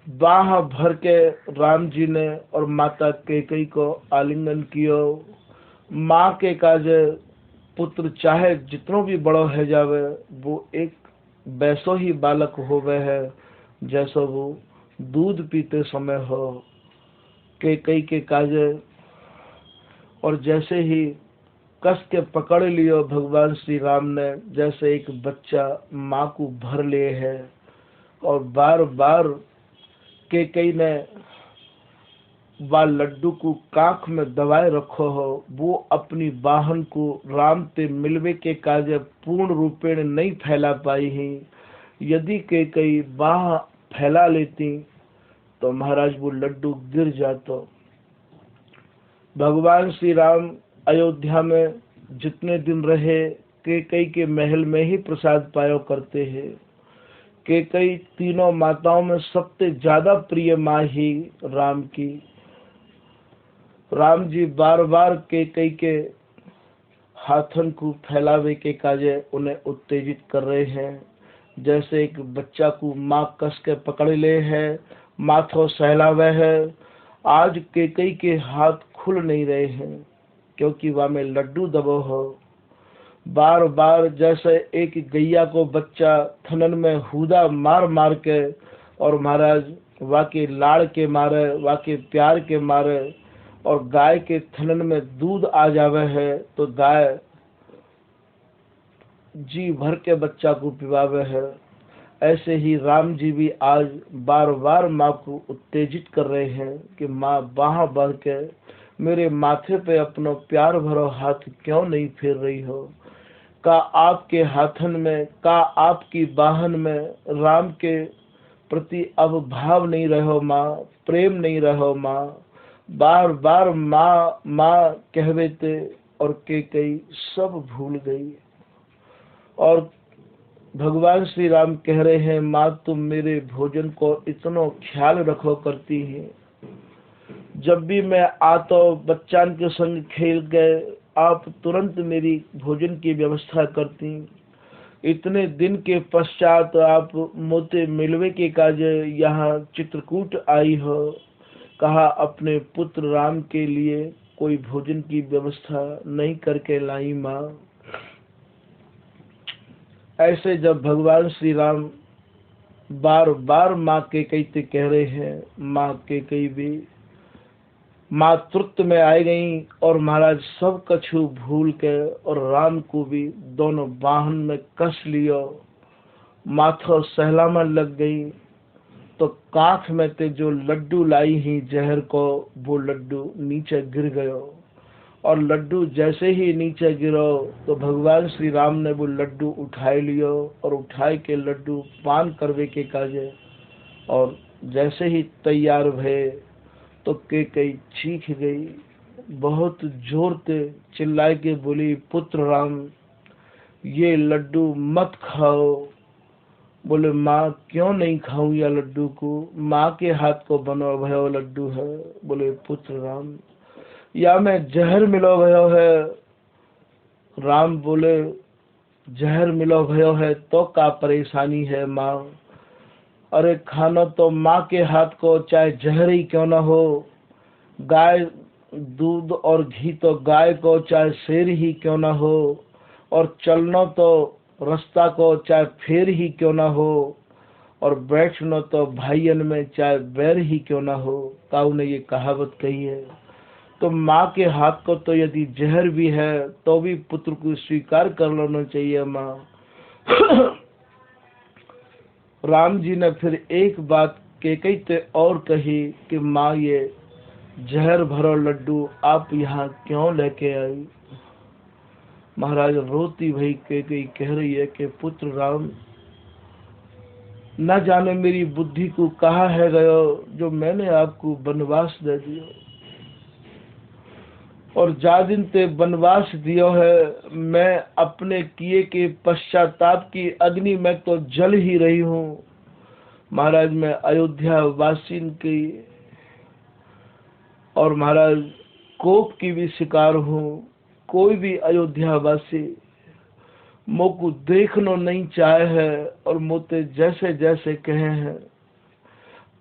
बाह भर के राम जी ने और माता कैकेयी को आलिंगन कियो। माँ के काजे पुत्र चाहे जितनो भी बड़ो है जावे, वो एक वैसो ही बालक होवे है जैसो वो दूध पीते समय हो। कैकेयी के काजे और जैसे ही कस के पकड़ लियो भगवान श्री राम ने, जैसे एक बच्चा माँ को भर लिए है। और बार बार कैकेयी ने वा लड्डू को काख में दबाए रखो हो। वो अपनी बाहन को राम ते मिलवे के काजे पूर्ण रूपेण नहीं फैला पाई है। यदि कैकेयी बाह फैला लेती तो महाराज वो लड्डू गिर जाता। भगवान श्री राम अयोध्या में जितने दिन रहे, कैकेयी के महल में ही प्रसाद पाया करते हैं। कैकेयी तीनों माताओं में सबसे ज्यादा प्रिय माँ ही राम की। राम जी बार बार कैकेयी के हाथन को फैलावे के काजे उन्हें उत्तेजित कर रहे हैं। जैसे एक बच्चा को माँ कस के पकड़ ले है, माथो सहलावे है। आज कैकेयी के हाथ खुल नहीं रहे हैं क्योंकि वहाँ में लड्डू दबो हो। बार बार जैसे एक गैया को बच्चा थनन में हुदा मार मार के, और महाराज वाके लाड़ के मारे, वाके प्यार के मारे, और गाय के थनन में दूध आ जावे है तो गाय जी भर के बच्चा को पिवावे है। ऐसे ही राम जी भी आज बार बार माँ को उत्तेजित कर रहे हैं कि माँ बाह बढ़ के मेरे माथे पे अपना प्यार भरो हाथ क्यों नहीं फेर रही हो। का आपके हाथन में, का आपकी बाहन में राम के प्रति अब भाव नहीं रहो माँ, प्रेम नहीं रहो माँ। बार बार माँ माँ कहवे थे और कैकेयी सब भूल गई। और भगवान श्री राम कह रहे हैं, माँ तुम मेरे भोजन को इतना ख्याल रखो करती है। जब भी मैं आता बच्चान के संग खेल गए, आप तुरंत मेरी भोजन की व्यवस्था करती। इतने दिन के पश्चात आप मोते मिलवे के काजे यहाँ चित्रकूट आई हो। कहा अपने पुत्र राम के लिए कोई भोजन की व्यवस्था नहीं करके लाई माँ। ऐसे जब भगवान श्री राम बार बार माँ कैकेयी से कह रहे हैं, माँ कैकेयी भी मातृत्व में आ गई और महाराज सब कछु भूल के और राम को भी दोनों बाहन में कस लियो। माथो सहलामा लग गई तो काख में ते जो लड्डू लाई ही जहर को, वो लड्डू नीचे गिर गयो। और लड्डू जैसे ही नीचे गिरो तो भगवान श्री राम ने वो लड्डू उठाए लियो और उठाए के लड्डू पान करवे के काजे। और जैसे ही तैयार भये तो कैकेयी चीख गई, बहुत जोर से चिल्लाए के बोली, पुत्र राम ये लड्डू मत खाओ। बोले माँ क्यों नहीं खाऊं या लड्डू को, माँ के हाथ को बनो भयो लड्डू है। बोले पुत्र राम या मैं जहर मिलो भयो है। राम बोले जहर मिलो भयो है तो का परेशानी है माँ। अरे खाना तो माँ के हाथ को चाहे जहर ही क्यों ना हो। गाय दूध और घी तो गाय को चाहे शेर ही क्यों ना हो। और चलना तो रास्ता को चाहे फेर ही क्यों ना हो। और बैठना तो भाईयन में चाहे बैर ही क्यों ना हो। ताऊ ने ये कहावत कही है। तो माँ के हाथ को तो यदि जहर भी है तो भी पुत्र को स्वीकार कर लेना चाहिए माँ। राम जी ने फिर एक बात कैकेयी से और कही कि माँ ये जहर भरो लड्डू आप यहाँ क्यों लेके आई। महाराज रोती भई कैकेयी कह रही है कि पुत्र राम, न जाने मेरी बुद्धि को कहा है गयो जो मैंने आपको वनवास दे दियो, और जा दिन ते वनवास दियो है मैं अपने किए के पश्चाताप की अग्नि में तो जल ही रही हूँ। महाराज मैं अयोध्या वासी की और महाराज कोप की भी शिकार हूँ। कोई भी अयोध्या वासी मोको देखनो नहीं चाहे है और मोते जैसे जैसे कहे हैं,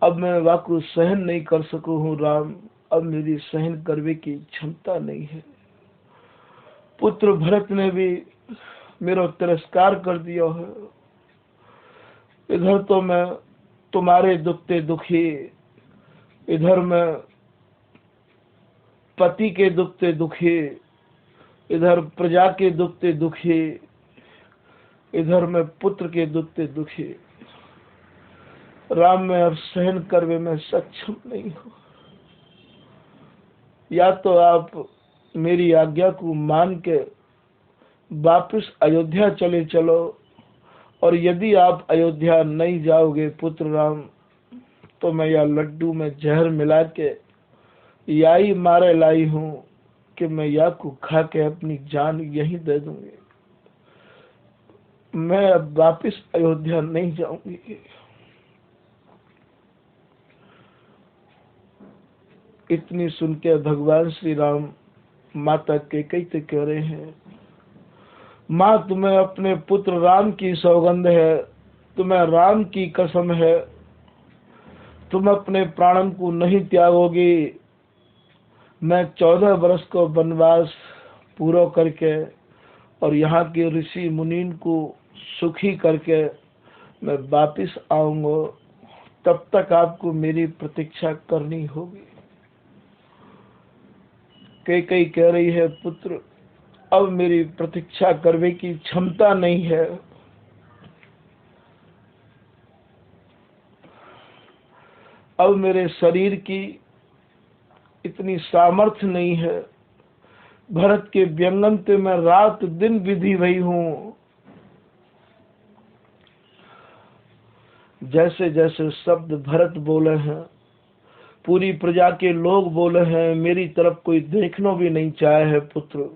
अब मैं वाकु सहन नहीं कर सकू हूँ राम, अब मेरी सहन करने की क्षमता नहीं है। पुत्र भरत ने भी मेरा तिरस्कार कर दिया है। इधर तो मैं तुम्हारे दुखते दुखी, इधर मैं पति के दुखते दुखी, इधर प्रजा के दुखते दुखी, इधर मैं पुत्र के दुखते दुखी। राम मैं अब सहन करने में सक्षम नहीं हूँ। या तो आप मेरी आज्ञा को मान के वापस अयोध्या चले चलो, और यदि आप अयोध्या नहीं जाओगे पुत्र राम, तो मैं या लड्डू में जहर मिला के या ही मारे लाई हूँ कि मैं या को खा के अपनी जान यहीं दे दूंगी। मैं अब वापस अयोध्या नहीं जाऊंगी। इतनी सुन के भगवान श्री राम माता कैकेयी से कह रहे हैं, माँ तुम्हें अपने पुत्र राम की सौगंध है, तुम्हें राम की कसम है, तुम अपने प्राणन को नहीं त्यागोगी। मैं 14 वर्ष को वनवास पूरा करके और यहाँ के ऋषि मुनीन को सुखी करके मैं वापिस आऊंगा, तब तक आपको मेरी प्रतीक्षा करनी होगी। कैकेयी कह रही है, पुत्र अब मेरी प्रतीक्षा करने की क्षमता नहीं है। अब मेरे शरीर की इतनी सामर्थ्य नहीं है। भरत के व्यंगन पे मैं रात दिन विधि रही हूँ। जैसे जैसे शब्द भरत बोले हैं, पूरी प्रजा के लोग बोले हैं, मेरी तरफ कोई देखना भी नहीं चाहे है पुत्र,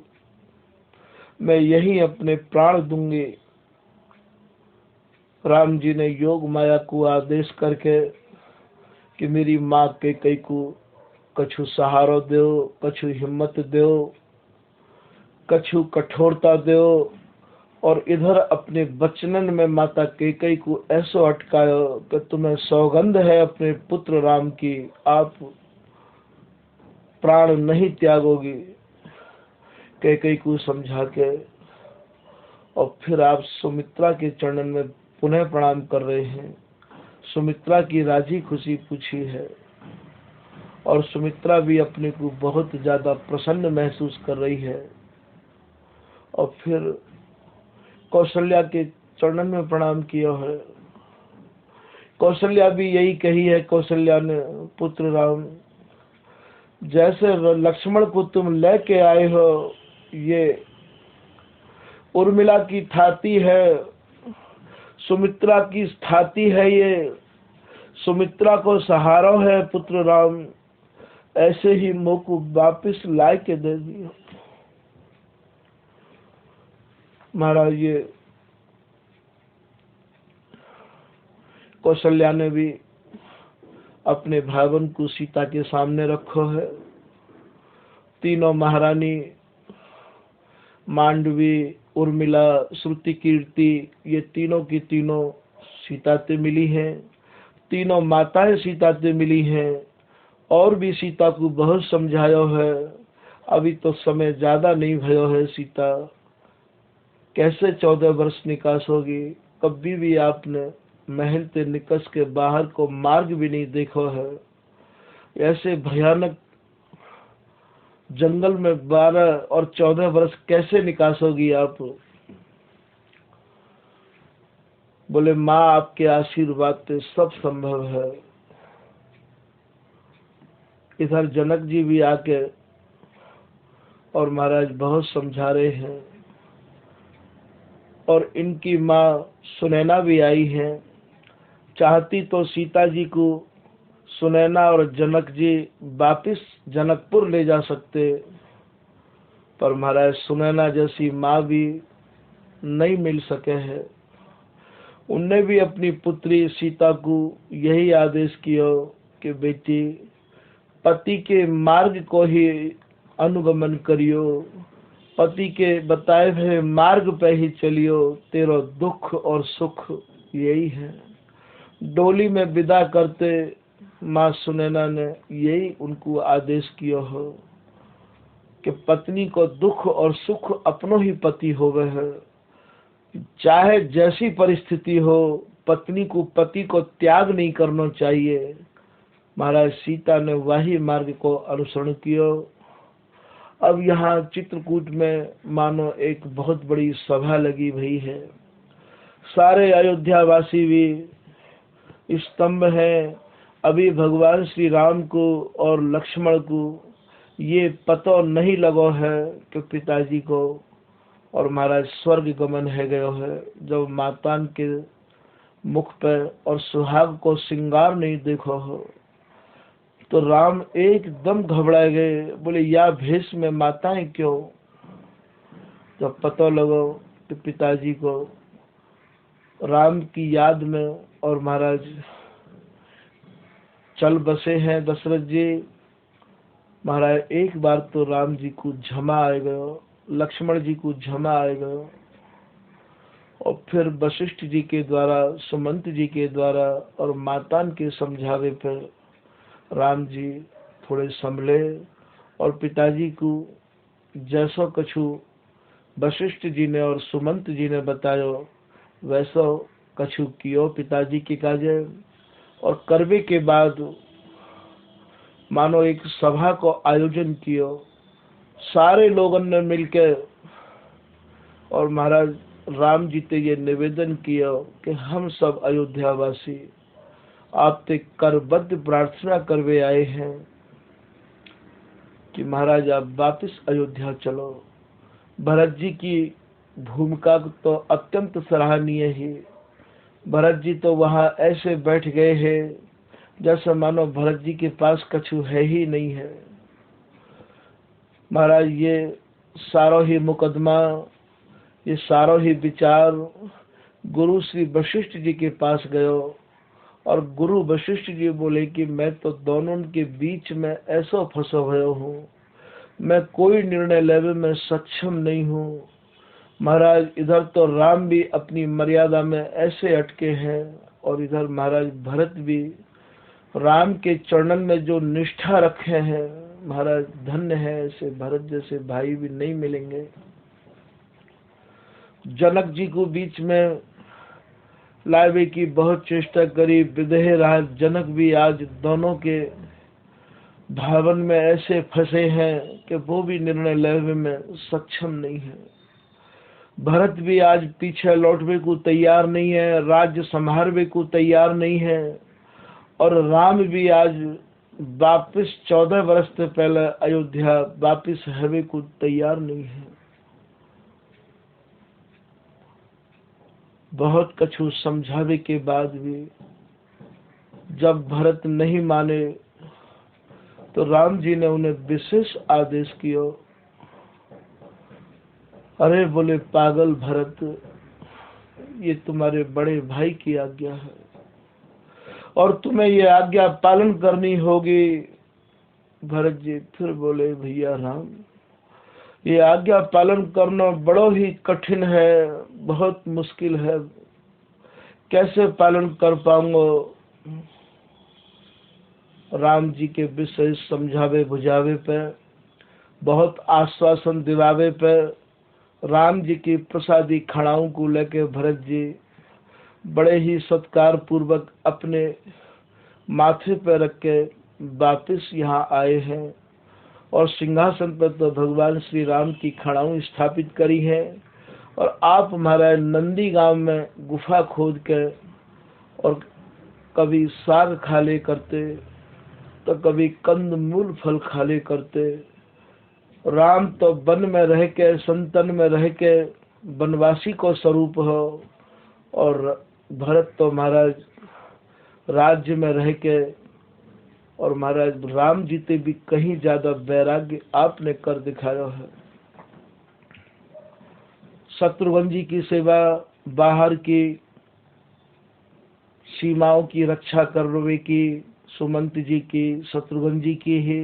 मैं यही अपने प्राण दूंगी। राम जी ने योग माया को आदेश करके कि मेरी माँ कैकेयी को कछु सहारा दो, कछु हिम्मत दो, कछु कठोरता दो, और इधर अपने वचनन में माता कैकेयी को ऐसो अटकायो कि तुम्हें सौगंध है अपने पुत्र राम की, आप प्राण नहीं त्यागोगी। कैकेयी को समझा के और फिर आप सुमित्रा के चरणन में पुनः प्रणाम कर रहे हैं। सुमित्रा की राजी खुशी पूछी है, और सुमित्रा भी अपने को बहुत ज्यादा प्रसन्न महसूस कर रही है। और फिर कौशल्या के चरणन में प्रणाम किया है। कौशल्या भी यही कही है, कौशल्या ने, पुत्र राम जैसे लक्ष्मण को तुम लेके आए हो, ये उर्मिला की थाती है, सुमित्रा की थाती है, ये सुमित्रा को सहारा है पुत्र राम, ऐसे ही मोह को वापिस ला के दे दिया। महाराज ये कौशल्या ने भी अपने भावन को सीता के सामने रखो है। तीनों महारानी मांडवी, उर्मिला, श्रुति कीर्ति, ये तीनों की तीनों सीता से मिली हैं। तीनों माताएं सीता से मिली हैं, और भी सीता को बहुत समझायो है। अभी तो समय ज्यादा नहीं भयो है, सीता कैसे 14 वर्ष निकास होगी। कभी भी आपने महल से निकस के बाहर को मार्ग भी नहीं देखो है। ऐसे भयानक जंगल में 12 और 14 वर्ष कैसे निकासोगी आप? बोले माँ आपके आशीर्वाद से सब संभव है। इधर जनक जी भी आके और महाराज बहुत समझा रहे हैं, और इनकी माँ सुनैना भी आई है। चाहती तो सीता जी को सुनैना और जनक जी वापिस जनकपुर ले जा सकते, पर महाराज सुनैना जैसी माँ भी नहीं मिल सके हैं। उनने भी अपनी पुत्री सीता को यही आदेश किया कि बेटी पति के मार्ग को ही अनुगमन करियो, पति के बताए हुए मार्ग पे ही चलियो, तेरा दुख और सुख यही है। डोली में विदा करते माँ सुनैना ने यही उनको आदेश किया हो कि पत्नी को दुख और सुख अपनो ही पति होवे है। चाहे जैसी परिस्थिति हो, पत्नी को पति को त्याग नहीं करना चाहिए। महाराज सीता ने वही मार्ग को अनुसरण किया। अब यहाँ चित्रकूट में मानो एक बहुत बड़ी सभा लगी हुई है। सारे अयोध्यावासी भी स्तंभ हैं। अभी भगवान श्री राम को और लक्ष्मण को ये पता नहीं लगो है कि पिताजी को और महाराज स्वर्ग गमन है गयो है। जब मातान के मुख पर और सुहाग को श्रृंगार नहीं देखो हो तो राम एकदम घबरा गए। बोले या भेष में माताएं क्यों? जब पता लगो कि पिताजी को राम की याद में और महाराज चल बसे हैं दशरथ जी। महाराज एक बार तो राम जी को झमा आ गयो, लक्ष्मण जी को झमा आ गयो, और फिर वशिष्ठ जी के द्वारा, सुमंत जी के द्वारा और मातान के समझावे पर राम जी थोड़े संभले और पिताजी को जैसा कछु वशिष्ठ जी ने और सुमंत जी ने बतायो वैसा कछु कियो पिताजी के काजे। और करवे के बाद मानो एक सभा को आयोजन कियो। सारे लोगों ने मिलकर और महाराज राम जी से ये निवेदन किया कि हम सब अयोध्यावासी आपसे करबद्ध प्रार्थना करवे आए हैं कि महाराज आप वापिस अयोध्या चलो। भरत जी की भूमिका तो अत्यंत सराहनीय है। भरत जी तो वहाँ ऐसे बैठ गए हैं जैसे मानो भरत जी के पास कछु है ही नहीं है। महाराज ये सारो ही मुकदमा, ये सारो ही विचार गुरु श्री वशिष्ठ जी के पास गयो, और गुरु वशिष्ठ जी बोले कि मैं तो दोनों के बीच में ऐसा फंसा हुआ हूँ, मैं कोई निर्णय लेने में सक्षम नहीं हूँ। महाराज इधर तो राम भी अपनी मर्यादा में ऐसे अटके हैं, और इधर महाराज भरत भी राम के चरणन में जो निष्ठा रखे हैं, महाराज धन्य है, ऐसे भरत जैसे भाई भी नहीं मिलेंगे। जनक जी को बीच में लावे की बहुत चेष्टा करी। विदेह राज जनक भी आज दोनों के भावन में ऐसे फंसे हैं कि वो भी निर्णय लेने में सक्षम नहीं है। भरत भी आज पीछे लौटने को तैयार नहीं है, राज्य संभालने को तैयार नहीं है, और राम भी आज वापिस 14 वर्ष से पहले अयोध्या वापिस हवे को तैयार नहीं है। बहुत कछु समझावे के बाद भी जब भरत नहीं माने तो राम जी ने उन्हें विशेष आदेश किया। अरे बोले पागल भरत, ये तुम्हारे बड़े भाई की आज्ञा है और तुम्हें ये आज्ञा पालन करनी होगी। भरत जी फिर बोले भैया राम, ये आज्ञा पालन करना बड़ा ही कठिन है, बहुत मुश्किल है, कैसे पालन कर पाऊंगा। राम जी के विषय समझावे बुझावे पे, बहुत आश्वासन दिलावे पे, राम जी की प्रसादी खड़ाओं को लेके भरत जी बड़े ही सत्कार पूर्वक अपने माथे पर रख के वापिस यहाँ आए हैं। और सिंहासन पर तो भगवान श्री राम की खड़ाऊं स्थापित करी है। और आप महाराज नंदी गांव में गुफा खोद के और कभी साग खा ले करते तो कभी कंद मूल फल खा ले करते। राम तो वन में रह के संतन में रह के वनवासी को स्वरूप हो, और भरत तो महाराज राज्य में रह के, और महाराज राम जी ते भी कहीं ज्यादा वैराग्य आपने कर दिखाया है। शत्रुघ्न जी की सेवा, बाहर की सीमाओं की रक्षा करने की सुमंत जी की, शत्रुघ्न जी की ही।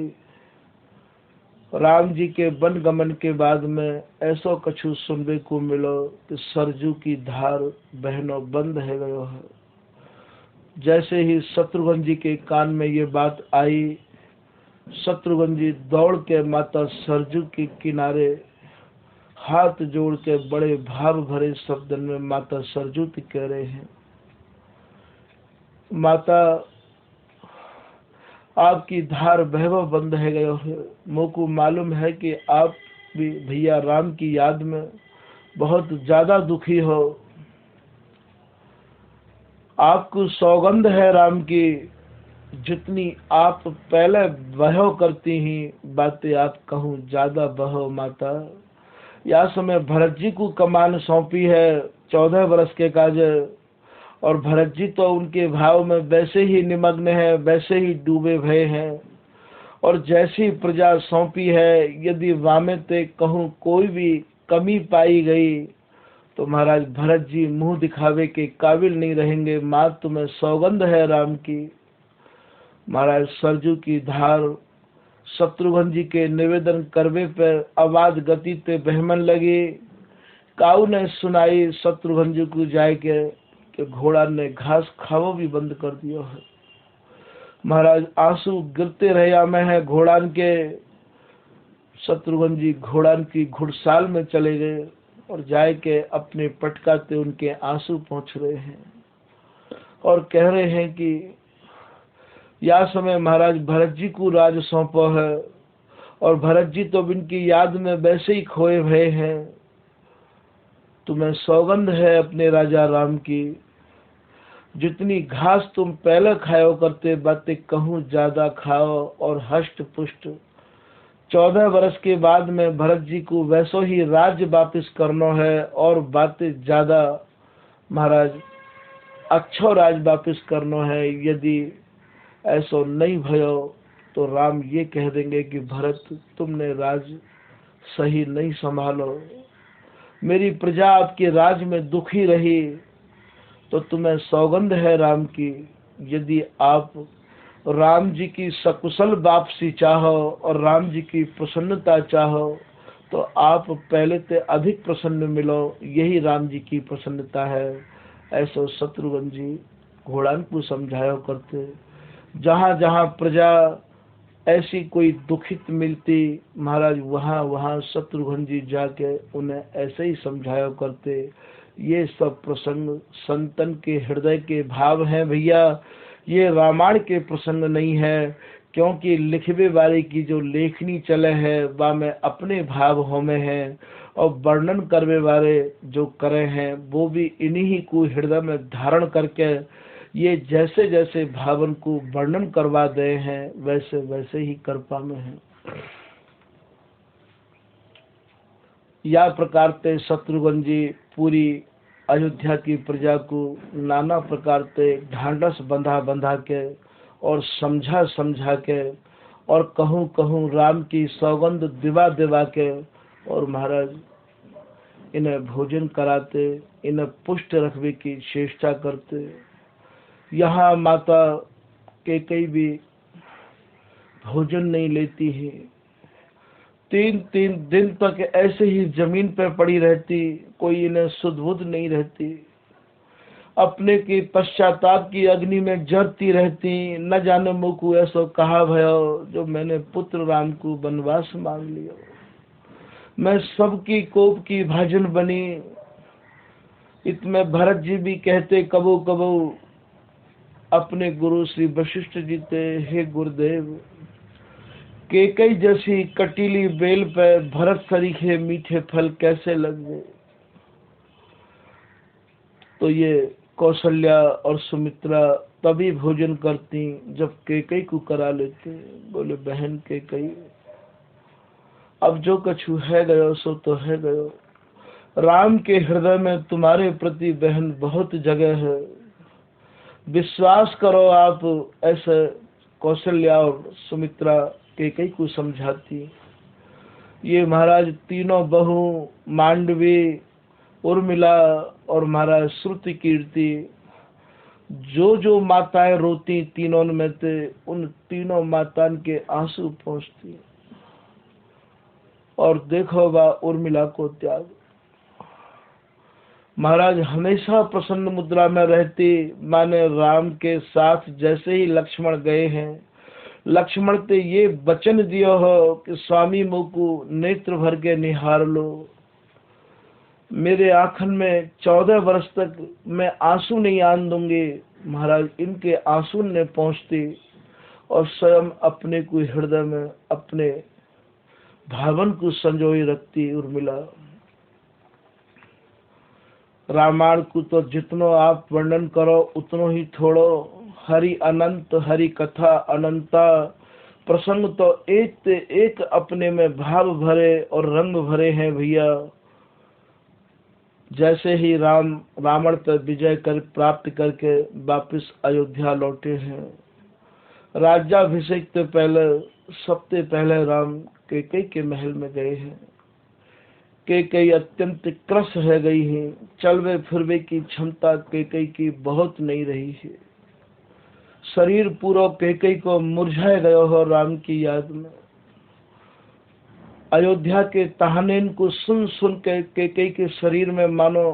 राम जी के वन गमन के बाद में ऐसो कछु सुनने को मिलो कि सरजू की धार बहनों बंद है गयो है। जैसे ही शत्रुघ्न जी के कान में ये बात आई, शत्रुघ्न जी दौड़ के माता सरजू के किनारे हाथ जोड़ के बड़े भाव भरे शब्द में माता सरजू कह रहे हैं, माता आपकी धार बहव बंद है गयो है। मुझको मालूम है कि आप भी भैया राम की याद में बहुत ज्यादा दुखी हो। आपको सौगंध है राम की, जितनी आप पहले बहो करती ही बातें आप कहूँ ज्यादा बहो माता। या समय भरत जी को कमान सौंपी है 14 वर्ष के काज, और भरत जी तो उनके भाव में वैसे ही निमग्न है, वैसे ही डूबे भय हैं। और जैसी प्रजा सौंपी है, यदि वामे ते कहूँ कोई भी कमी पाई गई तो महाराज भरत जी मुंह दिखावे के काबिल नहीं रहेंगे। माँ तुम्हें सौगंध है राम की। महाराज सरजू की धार शत्रुघ्न जी के निवेदन करवे पर आवाज गति ते बहमन लगी। काऊ ने सुनाई शत्रुघ्न जी को जाए के कि घोड़ा ने घास खावो भी बंद कर दिया है। महाराज आंसू गिरते रहे में है घोड़ान के। शत्रुघ्न जी घोड़ान की घुड़साल में चले गए और जाए के अपने पटकाते उनके आंसू पहुंच रहे हैं और कह रहे हैं कि या समय महाराज भरत जी को राज सौंपो है, और भरत जी तो इनकी याद में वैसे ही खोए हुए हैं। तुम्हें सौगंध है अपने राजा राम की, जितनी घास तुम पहले खाओ करते बातें कहूँ ज्यादा खाओ और हष्ट पुष्ट। 14 वर्ष के बाद में भरत जी को वैसो ही राज्य वापिस करना है, और बातें ज्यादा महाराज अच्छो राज वापिस करना है। यदि ऐसो नहीं भयो तो राम ये कह देंगे कि भरत तुमने राज सही नहीं संभालो, मेरी प्रजा आपके राज में दुखी रही। तो तुम्हें सौगंध है राम की, यदि आप राम जी की सकुशल वापसी चाहो और राम जी की प्रसन्नता चाहो तो आप पहले से अधिक प्रसन्न मिलो, यही राम जी की प्रसन्नता है। ऐसो शत्रुघ्न जी घोड़ान को समझाया करते। जहाँ जहाँ प्रजा ऐसी कोई दुखित मिलती महाराज वहाँ वहाँ शत्रुघ्न जी जाके उन्हें ऐसे ही समझाया करते। ये सब प्रसंग संतन के हृदय के भाव हैं भैया, ये रामायण के प्रसंग नहीं है। क्योंकि लिखवे वाले की जो लेखनी चले है वह में अपने भाव होमे हैं, और वर्णन करवे वाले जो करे हैं वो भी इन्हीं ही को हृदय में धारण करके ये जैसे जैसे भावन को वर्णन करवा दे हैं वैसे वैसे ही कृपा में है। या प्रकार से शत्रुघ्न जी पूरी अयोध्या की प्रजा को नाना प्रकार से ढांढस बंधा बंधा के और समझा समझा के और कहूँ कहूँ राम की सौगंध दिवा दिवा के और महाराज इन्हें भोजन कराते, इन्हें पुष्ट रखने की चेष्टा करते। यहाँ माता के कई भी भोजन नहीं लेती है, 3-3 दिन तक ऐसे ही जमीन पर पड़ी रहती, कोई इन्हें सुध बुध नहीं रहती, अपने की पश्चाताप की अग्नि में जरती रहती। न जाने मुझको ऐसा कहा भयो जो मैंने पुत्र राम को वनवास मांग लिया, मैं सबकी कोप की भाजन बनी। इसमें भरत जी भी कहते कबो कबो अपने गुरु श्री वशिष्ठ जी थे, हे गुरुदेव केकई जैसी कटीली बेल पे भरत सरीखे मीठे फल कैसे लग गए। तो ये कौशल्या और सुमित्रा तभी भोजन करती जब केकई को करा लेते। बोले बहन केकई, अब जो कछु है गयो सो तो है गयो। राम के हृदय में तुम्हारे प्रति बहन बहुत जगह है, विश्वास करो आप। ऐसे कौशल्या और सुमित्रा केकई को समझाती। ये महाराज तीनों बहू मांडवी, उर्मिला और महाराज श्रुति कीर्ति, जो जो माताएं रोती तीनों में थे, उन तीनों माताओं के आंसू पहुंचती। और देखो बा उर्मिला को त्याग। महाराज हमेशा प्रसन्न मुद्रा में रहती। माने राम के साथ जैसे ही लक्ष्मण गए हैं, लक्ष्मण ते ये वचन दियो हो कि स्वामी मुकु नेत्र भर के निहार लो। मेरे आंखन में 14 वर्ष तक मैं आंसू नहीं आन दूंगी। महाराज इनके आंसू ने पहुंचती और स्वयं अपने को हृदय में अपने भावन को संजोई रखती उर्मिला। रामायण को तो जितनो आप वर्णन करो उतनो ही थोड़ो। हरि अनंत, हरि कथा अनंता। प्रसंग तो एक से एक अपने में भाव भरे और रंग भरे हैं भैया। जैसे ही रावण पर विजय कर प्राप्त करके वापस अयोध्या लौटे हैं, राज्याभिषेक से पहले सबसे पहले राम केकई के महल में गए हैं। केकई अत्यंत क्रस रह गई हैं। चलवे फिरवे की क्षमता केकई की बहुत नहीं रही है। शरीर पूरा केकई को मुरझाए गया हो राम की याद में। अयोध्या के तहानेन को सुन सुन के केकई के शरीर में मानो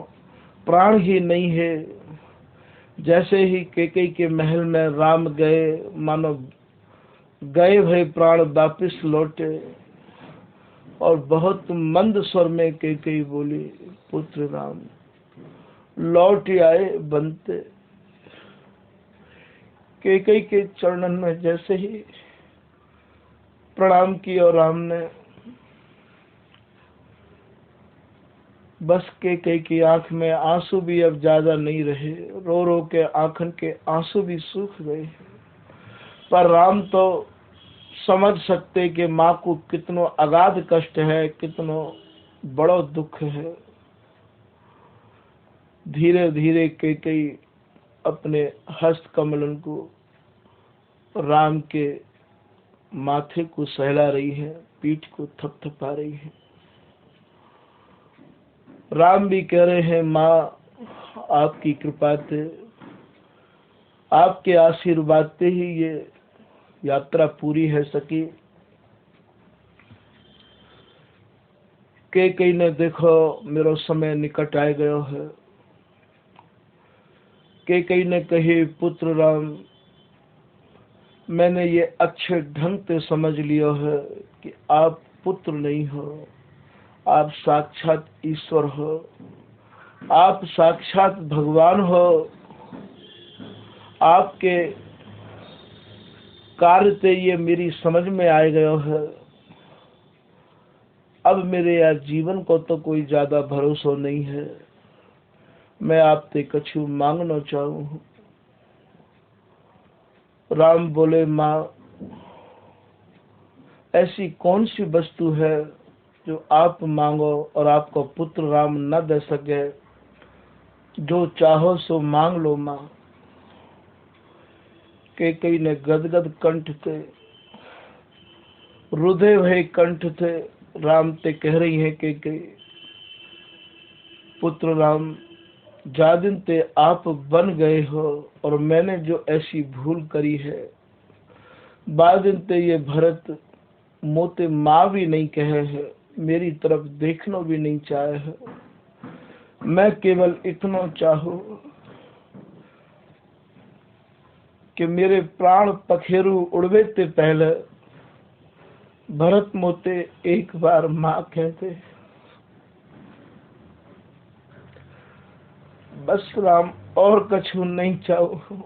प्राण ही नहीं है। जैसे ही केकई के महल में राम गए, मानो गए भय प्राण वापिस लौटे। और बहुत मंद स्वर में केकई बोली, पुत्र राम लौट आए बनते। केकई के चरणन में जैसे ही प्रणाम किया राम ने, बस केकई की आंख में आंसू भी अब ज्यादा नहीं रहे। रो रो के आंखन के आंसू भी सूख गए। पर राम तो समझ सकते कि माँ को कितनो अगाध कष्ट है, कितनो बड़ो दुख है। धीरे धीरे केकई अपने हस्त कमलन को राम के माथे को सहला रही है, पीठ को थपथपा रही है। राम भी कह रहे हैं, माँ आपकी कृपा से, आपके आशीर्वाद से ही ये यात्रा पूरी है सकी। केकई ने देखो मेरा समय निकट आ गयो है। केकई ने कही, पुत्र राम मैंने ये अच्छे ढंग से समझ लिया है कि आप पुत्र नहीं हो, आप साक्षात ईश्वर हो, आप साक्षात भगवान हो। आपके कार्य से ये मेरी समझ में आ गया है। अब मेरे यार जीवन को तो कोई ज्यादा भरोसा नहीं है। मैं आपसे कछु मांगना चाहूँ। राम बोले, माँ ऐसी कौन सी वस्तु है जो आप मांगो और आपको पुत्र राम न दे सके। जो चाहो सो मांग लो माँ। केकई ने गदगद कंठ थे, रुधे हुए कंठ थे राम ते कह रही है केकई, पुत्र राम जादिन ते आप बन गए हो और मैंने जो ऐसी भूल करी है, बादिन ते ये भरत मोते माँ भी नहीं कहे है, मेरी तरफ देखना भी नहीं चाहे है। मैं केवल इतना चाहूं कि मेरे प्राण पखेरु उड़वे ते पहले भरत मोते एक बार माँ कहते। बस राम और कछु नहीं चाहूं।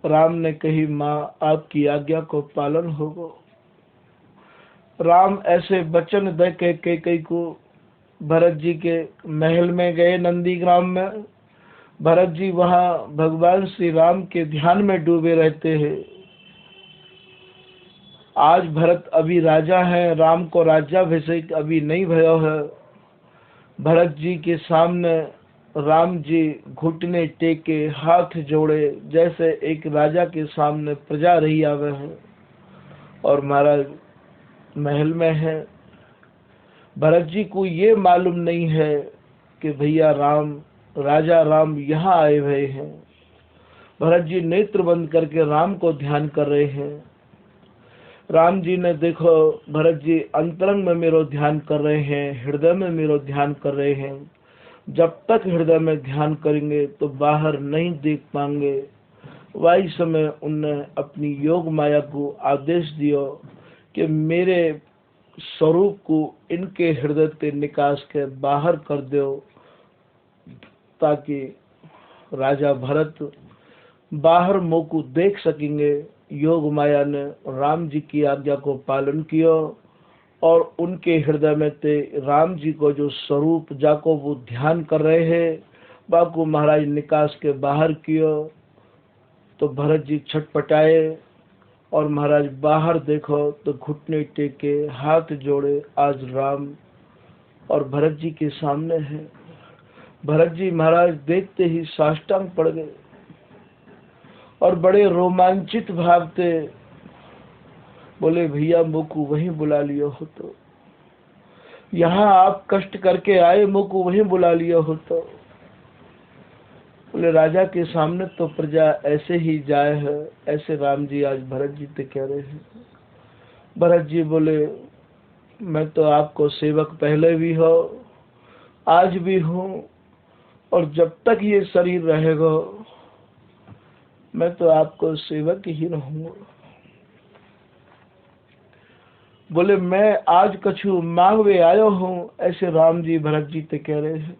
राम ने कही, माँ आपकी आज्ञा को पालन होगा। राम ऐसे वचन दे के कई को भरत जी के महल में गए, नंदीग्राम में। भरत जी वहाँ भगवान श्री राम के ध्यान में डूबे रहते हैं। आज भरत अभी राजा हैं, राम को राज्याभिषेक अभी नहीं भयो है। भरत जी के सामने राम जी घुटने टेके, हाथ जोड़े, जैसे एक राजा के सामने प्रजा रही आवे है, और महाराज महल में है। भरत जी को ये मालूम नहीं है कि भैया राम, राजा राम यहाँ आए हुए हैं। भरत जी नेत्र बंद करके राम को ध्यान कर रहे हैं। राम जी ने देखो, भरत जी अंतरंग में मेरो ध्यान कर रहे हैं, हृदय में मेरो ध्यान कर रहे हैं। जब तक हृदय में ध्यान करेंगे तो बाहर नहीं देख पाएंगे। वही समय उनने अपनी योग माया को आदेश दिया कि मेरे स्वरूप को इनके हृदय से निकास के बाहर कर दो, ताकि राजा भरत बाहर मुँह को देख सकेंगे। योग माया ने राम जी की आज्ञा को पालन किया, और उनके हृदय में थे राम जी को जो स्वरूप जाको वो ध्यान कर रहे हैं, बाको महाराज निकास के बाहर किया। तो भरत जी छटपटाए, और महाराज बाहर देखो तो घुटने टेके, हाथ जोड़े, आज राम और भरत जी के सामने है। भरत जी महाराज देखते ही साष्टांग पड़ गए, और बड़े रोमांचित भाव थे। बोले, भैया मुझको वहीं बुला लिया हो तो, यहाँ आप कष्ट करके आए, मुझको वहीं बुला लिया हो तो। बोले, राजा के सामने तो प्रजा ऐसे ही जाए है, ऐसे राम जी आज भरत जी से कह रहे हैं। भरत जी बोले, मैं तो आपको सेवक पहले भी हो, आज भी हूँ, और जब तक ये शरीर रहेगा मैं तो आपको सेवक ही रहूंगा। बोले, मैं आज कछु मांगवे आयो हूँ, ऐसे राम जी भरत जी से कह रहे हैं,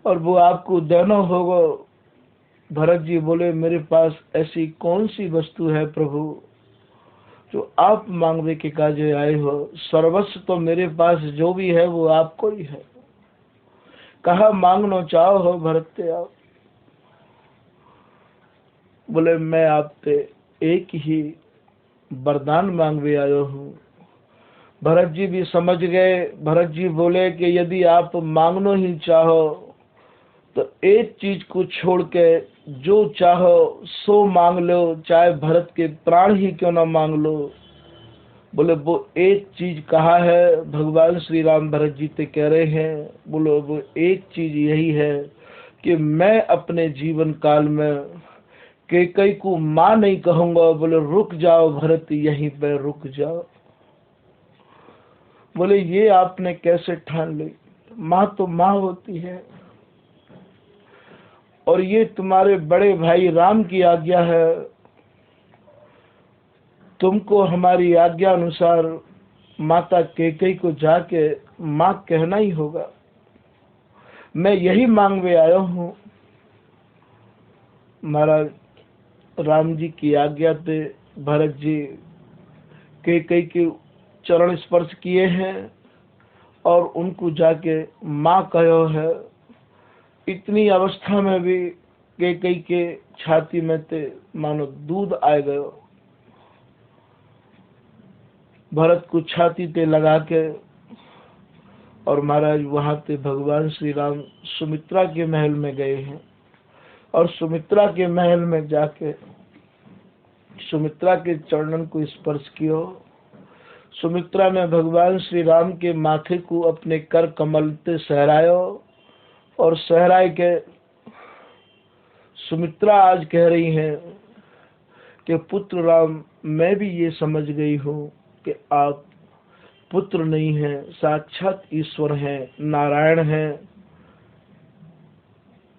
और वो आपको देना होगा। भरत जी बोले, मेरे पास ऐसी कौन सी वस्तु है प्रभु जो आप मांगवे के काजे आए हो? सर्वस्व तो मेरे पास जो भी है वो आपको ही है। कहा मांगना चाहो हो भरत से आप? बोले, मैं आपसे एक ही वरदान मांगवे आयो हूँ। भरत जी भी समझ गए। भरत जी बोले कि यदि आप मांगना ही चाहो तो एक चीज को छोड़ के जो चाहो सो मांग लो, चाहे भरत के प्राण ही क्यों ना मांग लो। बोले, वो एक चीज कहा है? भगवान श्री राम भरत जी से कह रहे हैं। बोलो, वो एक चीज यही है कि मैं अपने जीवन काल में कई को माँ नहीं कहूंगा। बोले, रुक जाओ भरत, यहीं पे रुक जाओ। बोले, ये आपने कैसे ठान ली? माँ तो माँ होती है, और ये तुम्हारे बड़े भाई राम की आज्ञा है। तुमको हमारी आज्ञा अनुसार माता कैकेयी को जाके माँ कहना ही होगा। मैं यही मांगवे आया हूँ। महाराज राम जी की आज्ञा पे भरत जी कैकेयी के चरण स्पर्श किए हैं, और उनको जाके माँ कहो है। इतनी अवस्था में भी कैकेयी के छाती में ते मानो दूध आ गयो। भरत को छाती पे लगा के, और महाराज वहां पे भगवान श्री राम सुमित्रा के महल में गए हैं, और सुमित्रा के महल में जाके सुमित्रा के चरणन को स्पर्श किया। सुमित्रा ने भगवान श्री राम के माथे को अपने कर कमल से सहरायो, और सहराय के सुमित्रा आज कह रही हैं कि पुत्र राम, मैं भी ये समझ गई हूँ कि आप पुत्र नहीं हैं, साक्षात ईश्वर हैं, नारायण हैं।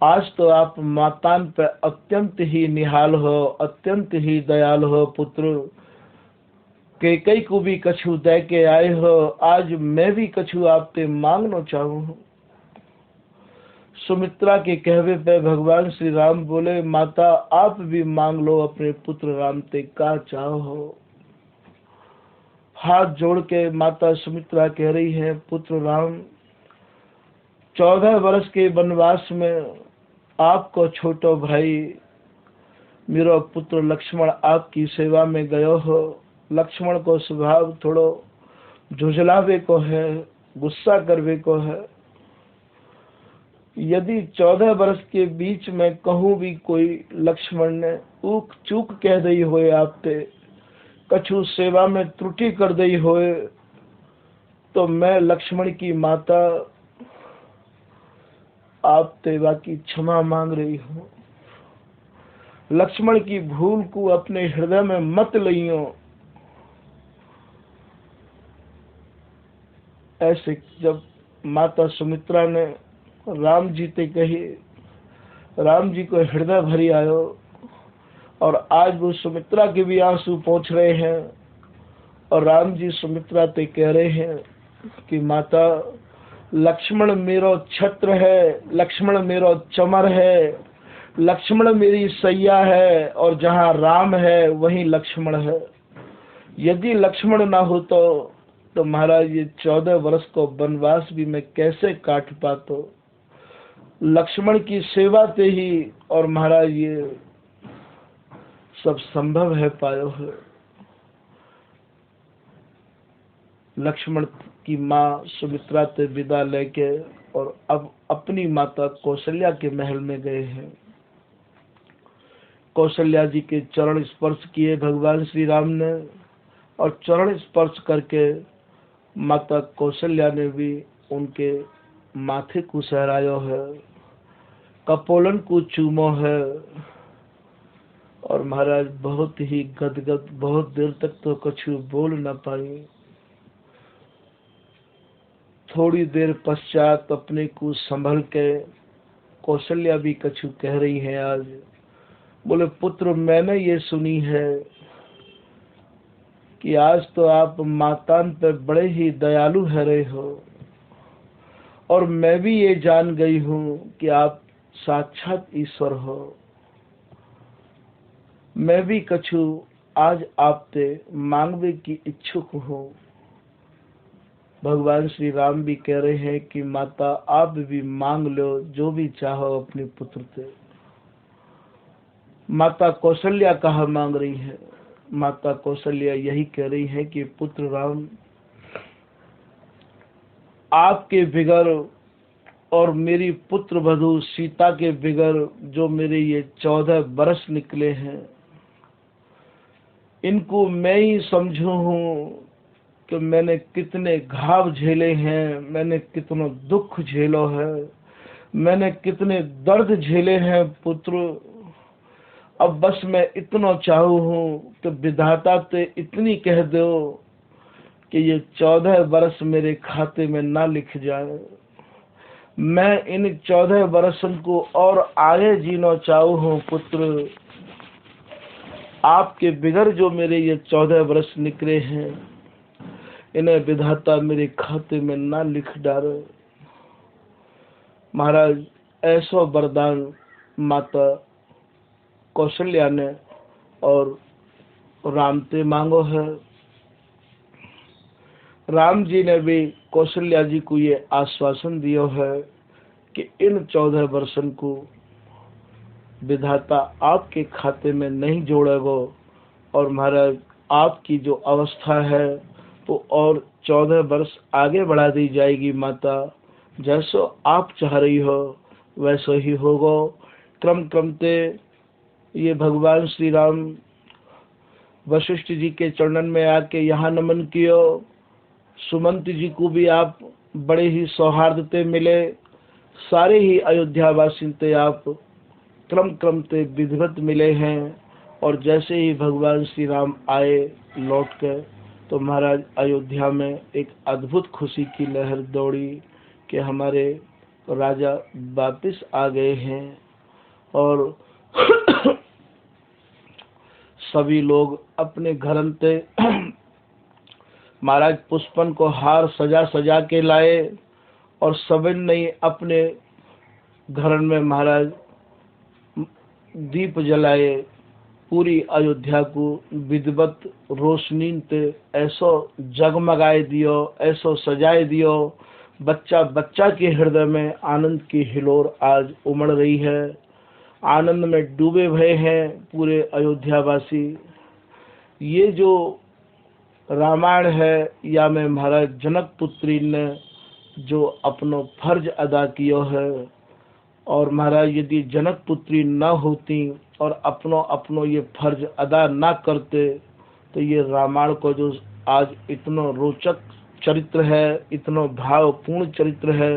आज तो आप मातान पे अत्यंत ही निहाल हो, अत्यंत ही दयाल हो। पुत्र कैकेयी को भी कछु दे के आए हो, आज मैं भी कछु आपसे मांगना चाहूँ। सुमित्रा के कहवे पे भगवान श्री राम बोले, माता आप भी मांग लो अपने पुत्र राम ते का चाहो। हाथ जोड़ के माता सुमित्रा कह रही है, पुत्र राम 14 वर्ष के वनवास में आपको छोटो भाई मेरा पुत्र लक्ष्मण आपकी सेवा में गयो हो। लक्ष्मण को स्वभाव थोड़ो झुझलावे को है, गुस्सा करवे को है। यदि 14 वर्ष के बीच में कहूँ भी कोई लक्ष्मण ने ऊक चूक कह दी होए आपते, कछु सेवा में त्रुटि कर दी होए, तो मैं लक्ष्मण की माता आप तेवा की क्षमा मांग रही हूँ। लक्ष्मण की भूल को अपने हृदय में मत लियो। ऐसे जब माता सुमित्रा ने राम जी ते कही, राम जी को हृदय भरी आयो और आज वो सुमित्रा के भी आंसू पहुंच रहे हैं। और राम जी सुमित्रा ते कह रहे हैं कि माता लक्ष्मण मेरो छत्र है, लक्ष्मण मेरो चमर है, लक्ष्मण मेरी सैया है और जहाँ राम है वहीं लक्ष्मण है। यदि लक्ष्मण ना हो तो महाराज ये 14 वर्ष को वनवास भी मैं कैसे काट पाता। लक्ष्मण की सेवा ते ही और महाराज ये सब संभव है पायो है। लक्ष्मण की माँ सुमित्रा ते विदा लेके और अब अपनी माता कौशल्या के महल में गए हैं। कौशल्या जी के चरण स्पर्श किए भगवान श्री राम ने और चरण स्पर्श करके माता कौशल्या ने भी उनके माथे को सहरायो है, कपोलन को चूमो है। और महाराज बहुत ही गदगद, बहुत देर तक तो कुछ बोल न पाई। थोड़ी देर पश्चात अपने को संभल के कौशल्या भी कछु कह रही है। आज बोले, पुत्र मैंने ये सुनी है कि आज तो आप मातान पे बड़े ही दयालु है रहे हो और मैं भी ये जान गई हूँ कि आप साक्षात ईश्वर हो। मैं भी कछु आज आपसे मांगने की इच्छुक हूँ। भगवान श्री राम भी कह रहे हैं कि माता आप भी मांग लो जो भी चाहो अपने पुत्र से। माता कौशल्या कहा मांग रही है? माता कौशल्या यही कह रही है कि पुत्र राम आपके बिगर और मेरी पुत्र वधू सीता के बिगर जो मेरे ये 14 वर्ष निकले हैं, इनको मैं ही समझू हूँ कि मैंने कितने घाव झेले हैं, मैंने कितना दुख झेलो है, मैंने कितने दर्द झेले हैं पुत्र। अब बस मैं इतना चाहू हूँ कि विधाता ते इतनी कह दो कि ये 14 वर्ष मेरे खाते में ना लिख जाए। मैं इन 14 वर्षों को और आगे जीना चाहू हूँ पुत्र। आपके बिगर जो मेरे ये 14 वर्ष निकले हैं, इन्हें विधाता मेरे खाते में ना लिख डाले। महाराज ऐसा वरदान माता कौशल्या ने और राम से मांगो है। राम जी ने भी कौशल्या जी को ये आश्वासन दिया है कि इन 14 वर्षों को विधाता आपके खाते में नहीं जोड़ेगा और महाराज आपकी जो अवस्था है तो और 14 वर्ष आगे बढ़ा दी जाएगी। माता जैसो आप चाह रही हो वैसो ही होगा। क्रम क्रमते ये भगवान श्री राम वशिष्ठ जी के चरणन में आके यहाँ नमन कियो। सुमंत जी को भी आप बड़े ही सौहार्दते मिले। सारे ही अयोध्यावासी ते आप क्रम क्रम ते विधिवत मिले हैं। और जैसे ही भगवान श्री राम आए लौट कर, तो महाराज अयोध्या में एक अद्भुत खुशी की लहर दौड़ी कि हमारे राजा वापिस आ गए हैं। और सभी लोग अपने घरन ते महाराज पुष्पन को हार सजा सजा के लाए और सभी ने अपने घरन में महाराज दीप जलाए, पूरी अयोध्या को विधिवत रोशनी ते ऐसो जगमगाए दियो, ऐसो सजाए दियो, बच्चा बच्चा के हृदय में आनंद की हिलोर आज उमड़ रही है। आनंद में डूबे भये हैं पूरे अयोध्यावासी। ये जो रामायण है या में महाराज जनक पुत्री ने जो अपनो फर्ज अदा किया है, और महाराज यदि जनक पुत्री न होती और अपनो ये फर्ज अदा ना करते तो ये रामायण को जो आज इतना रोचक चरित्र है, इतना भावपूर्ण चरित्र है,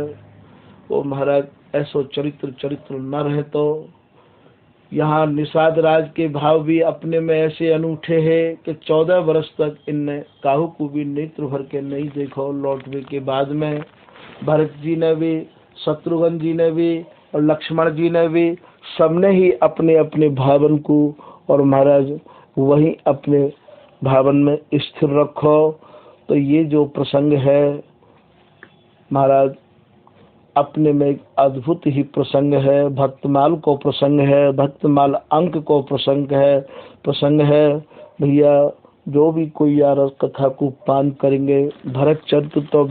वो महाराज ऐसो चरित्र न रहे। तो यहाँ निषाद राज के भाव भी अपने में ऐसे अनूठे हैं कि 14 वर्ष तक इनने काहू को भी नेत्र भर के नहीं देखो। लौटने के बाद में भरत जी ने भी, शत्रुघ्न जी ने भी और लक्ष्मण जी ने भी, सबने ही अपने अपने भावन को और महाराज वही अपने भावन में स्थिर रखो। तो ये जो प्रसंग है महाराज अपने में एक अद्भुत ही प्रसंग है। भक्तमाल को प्रसंग है, भक्तमाल अंक को प्रसंग है। भैया जो भी कोई यार कथा को पान करेंगे, भरत चरित्र तो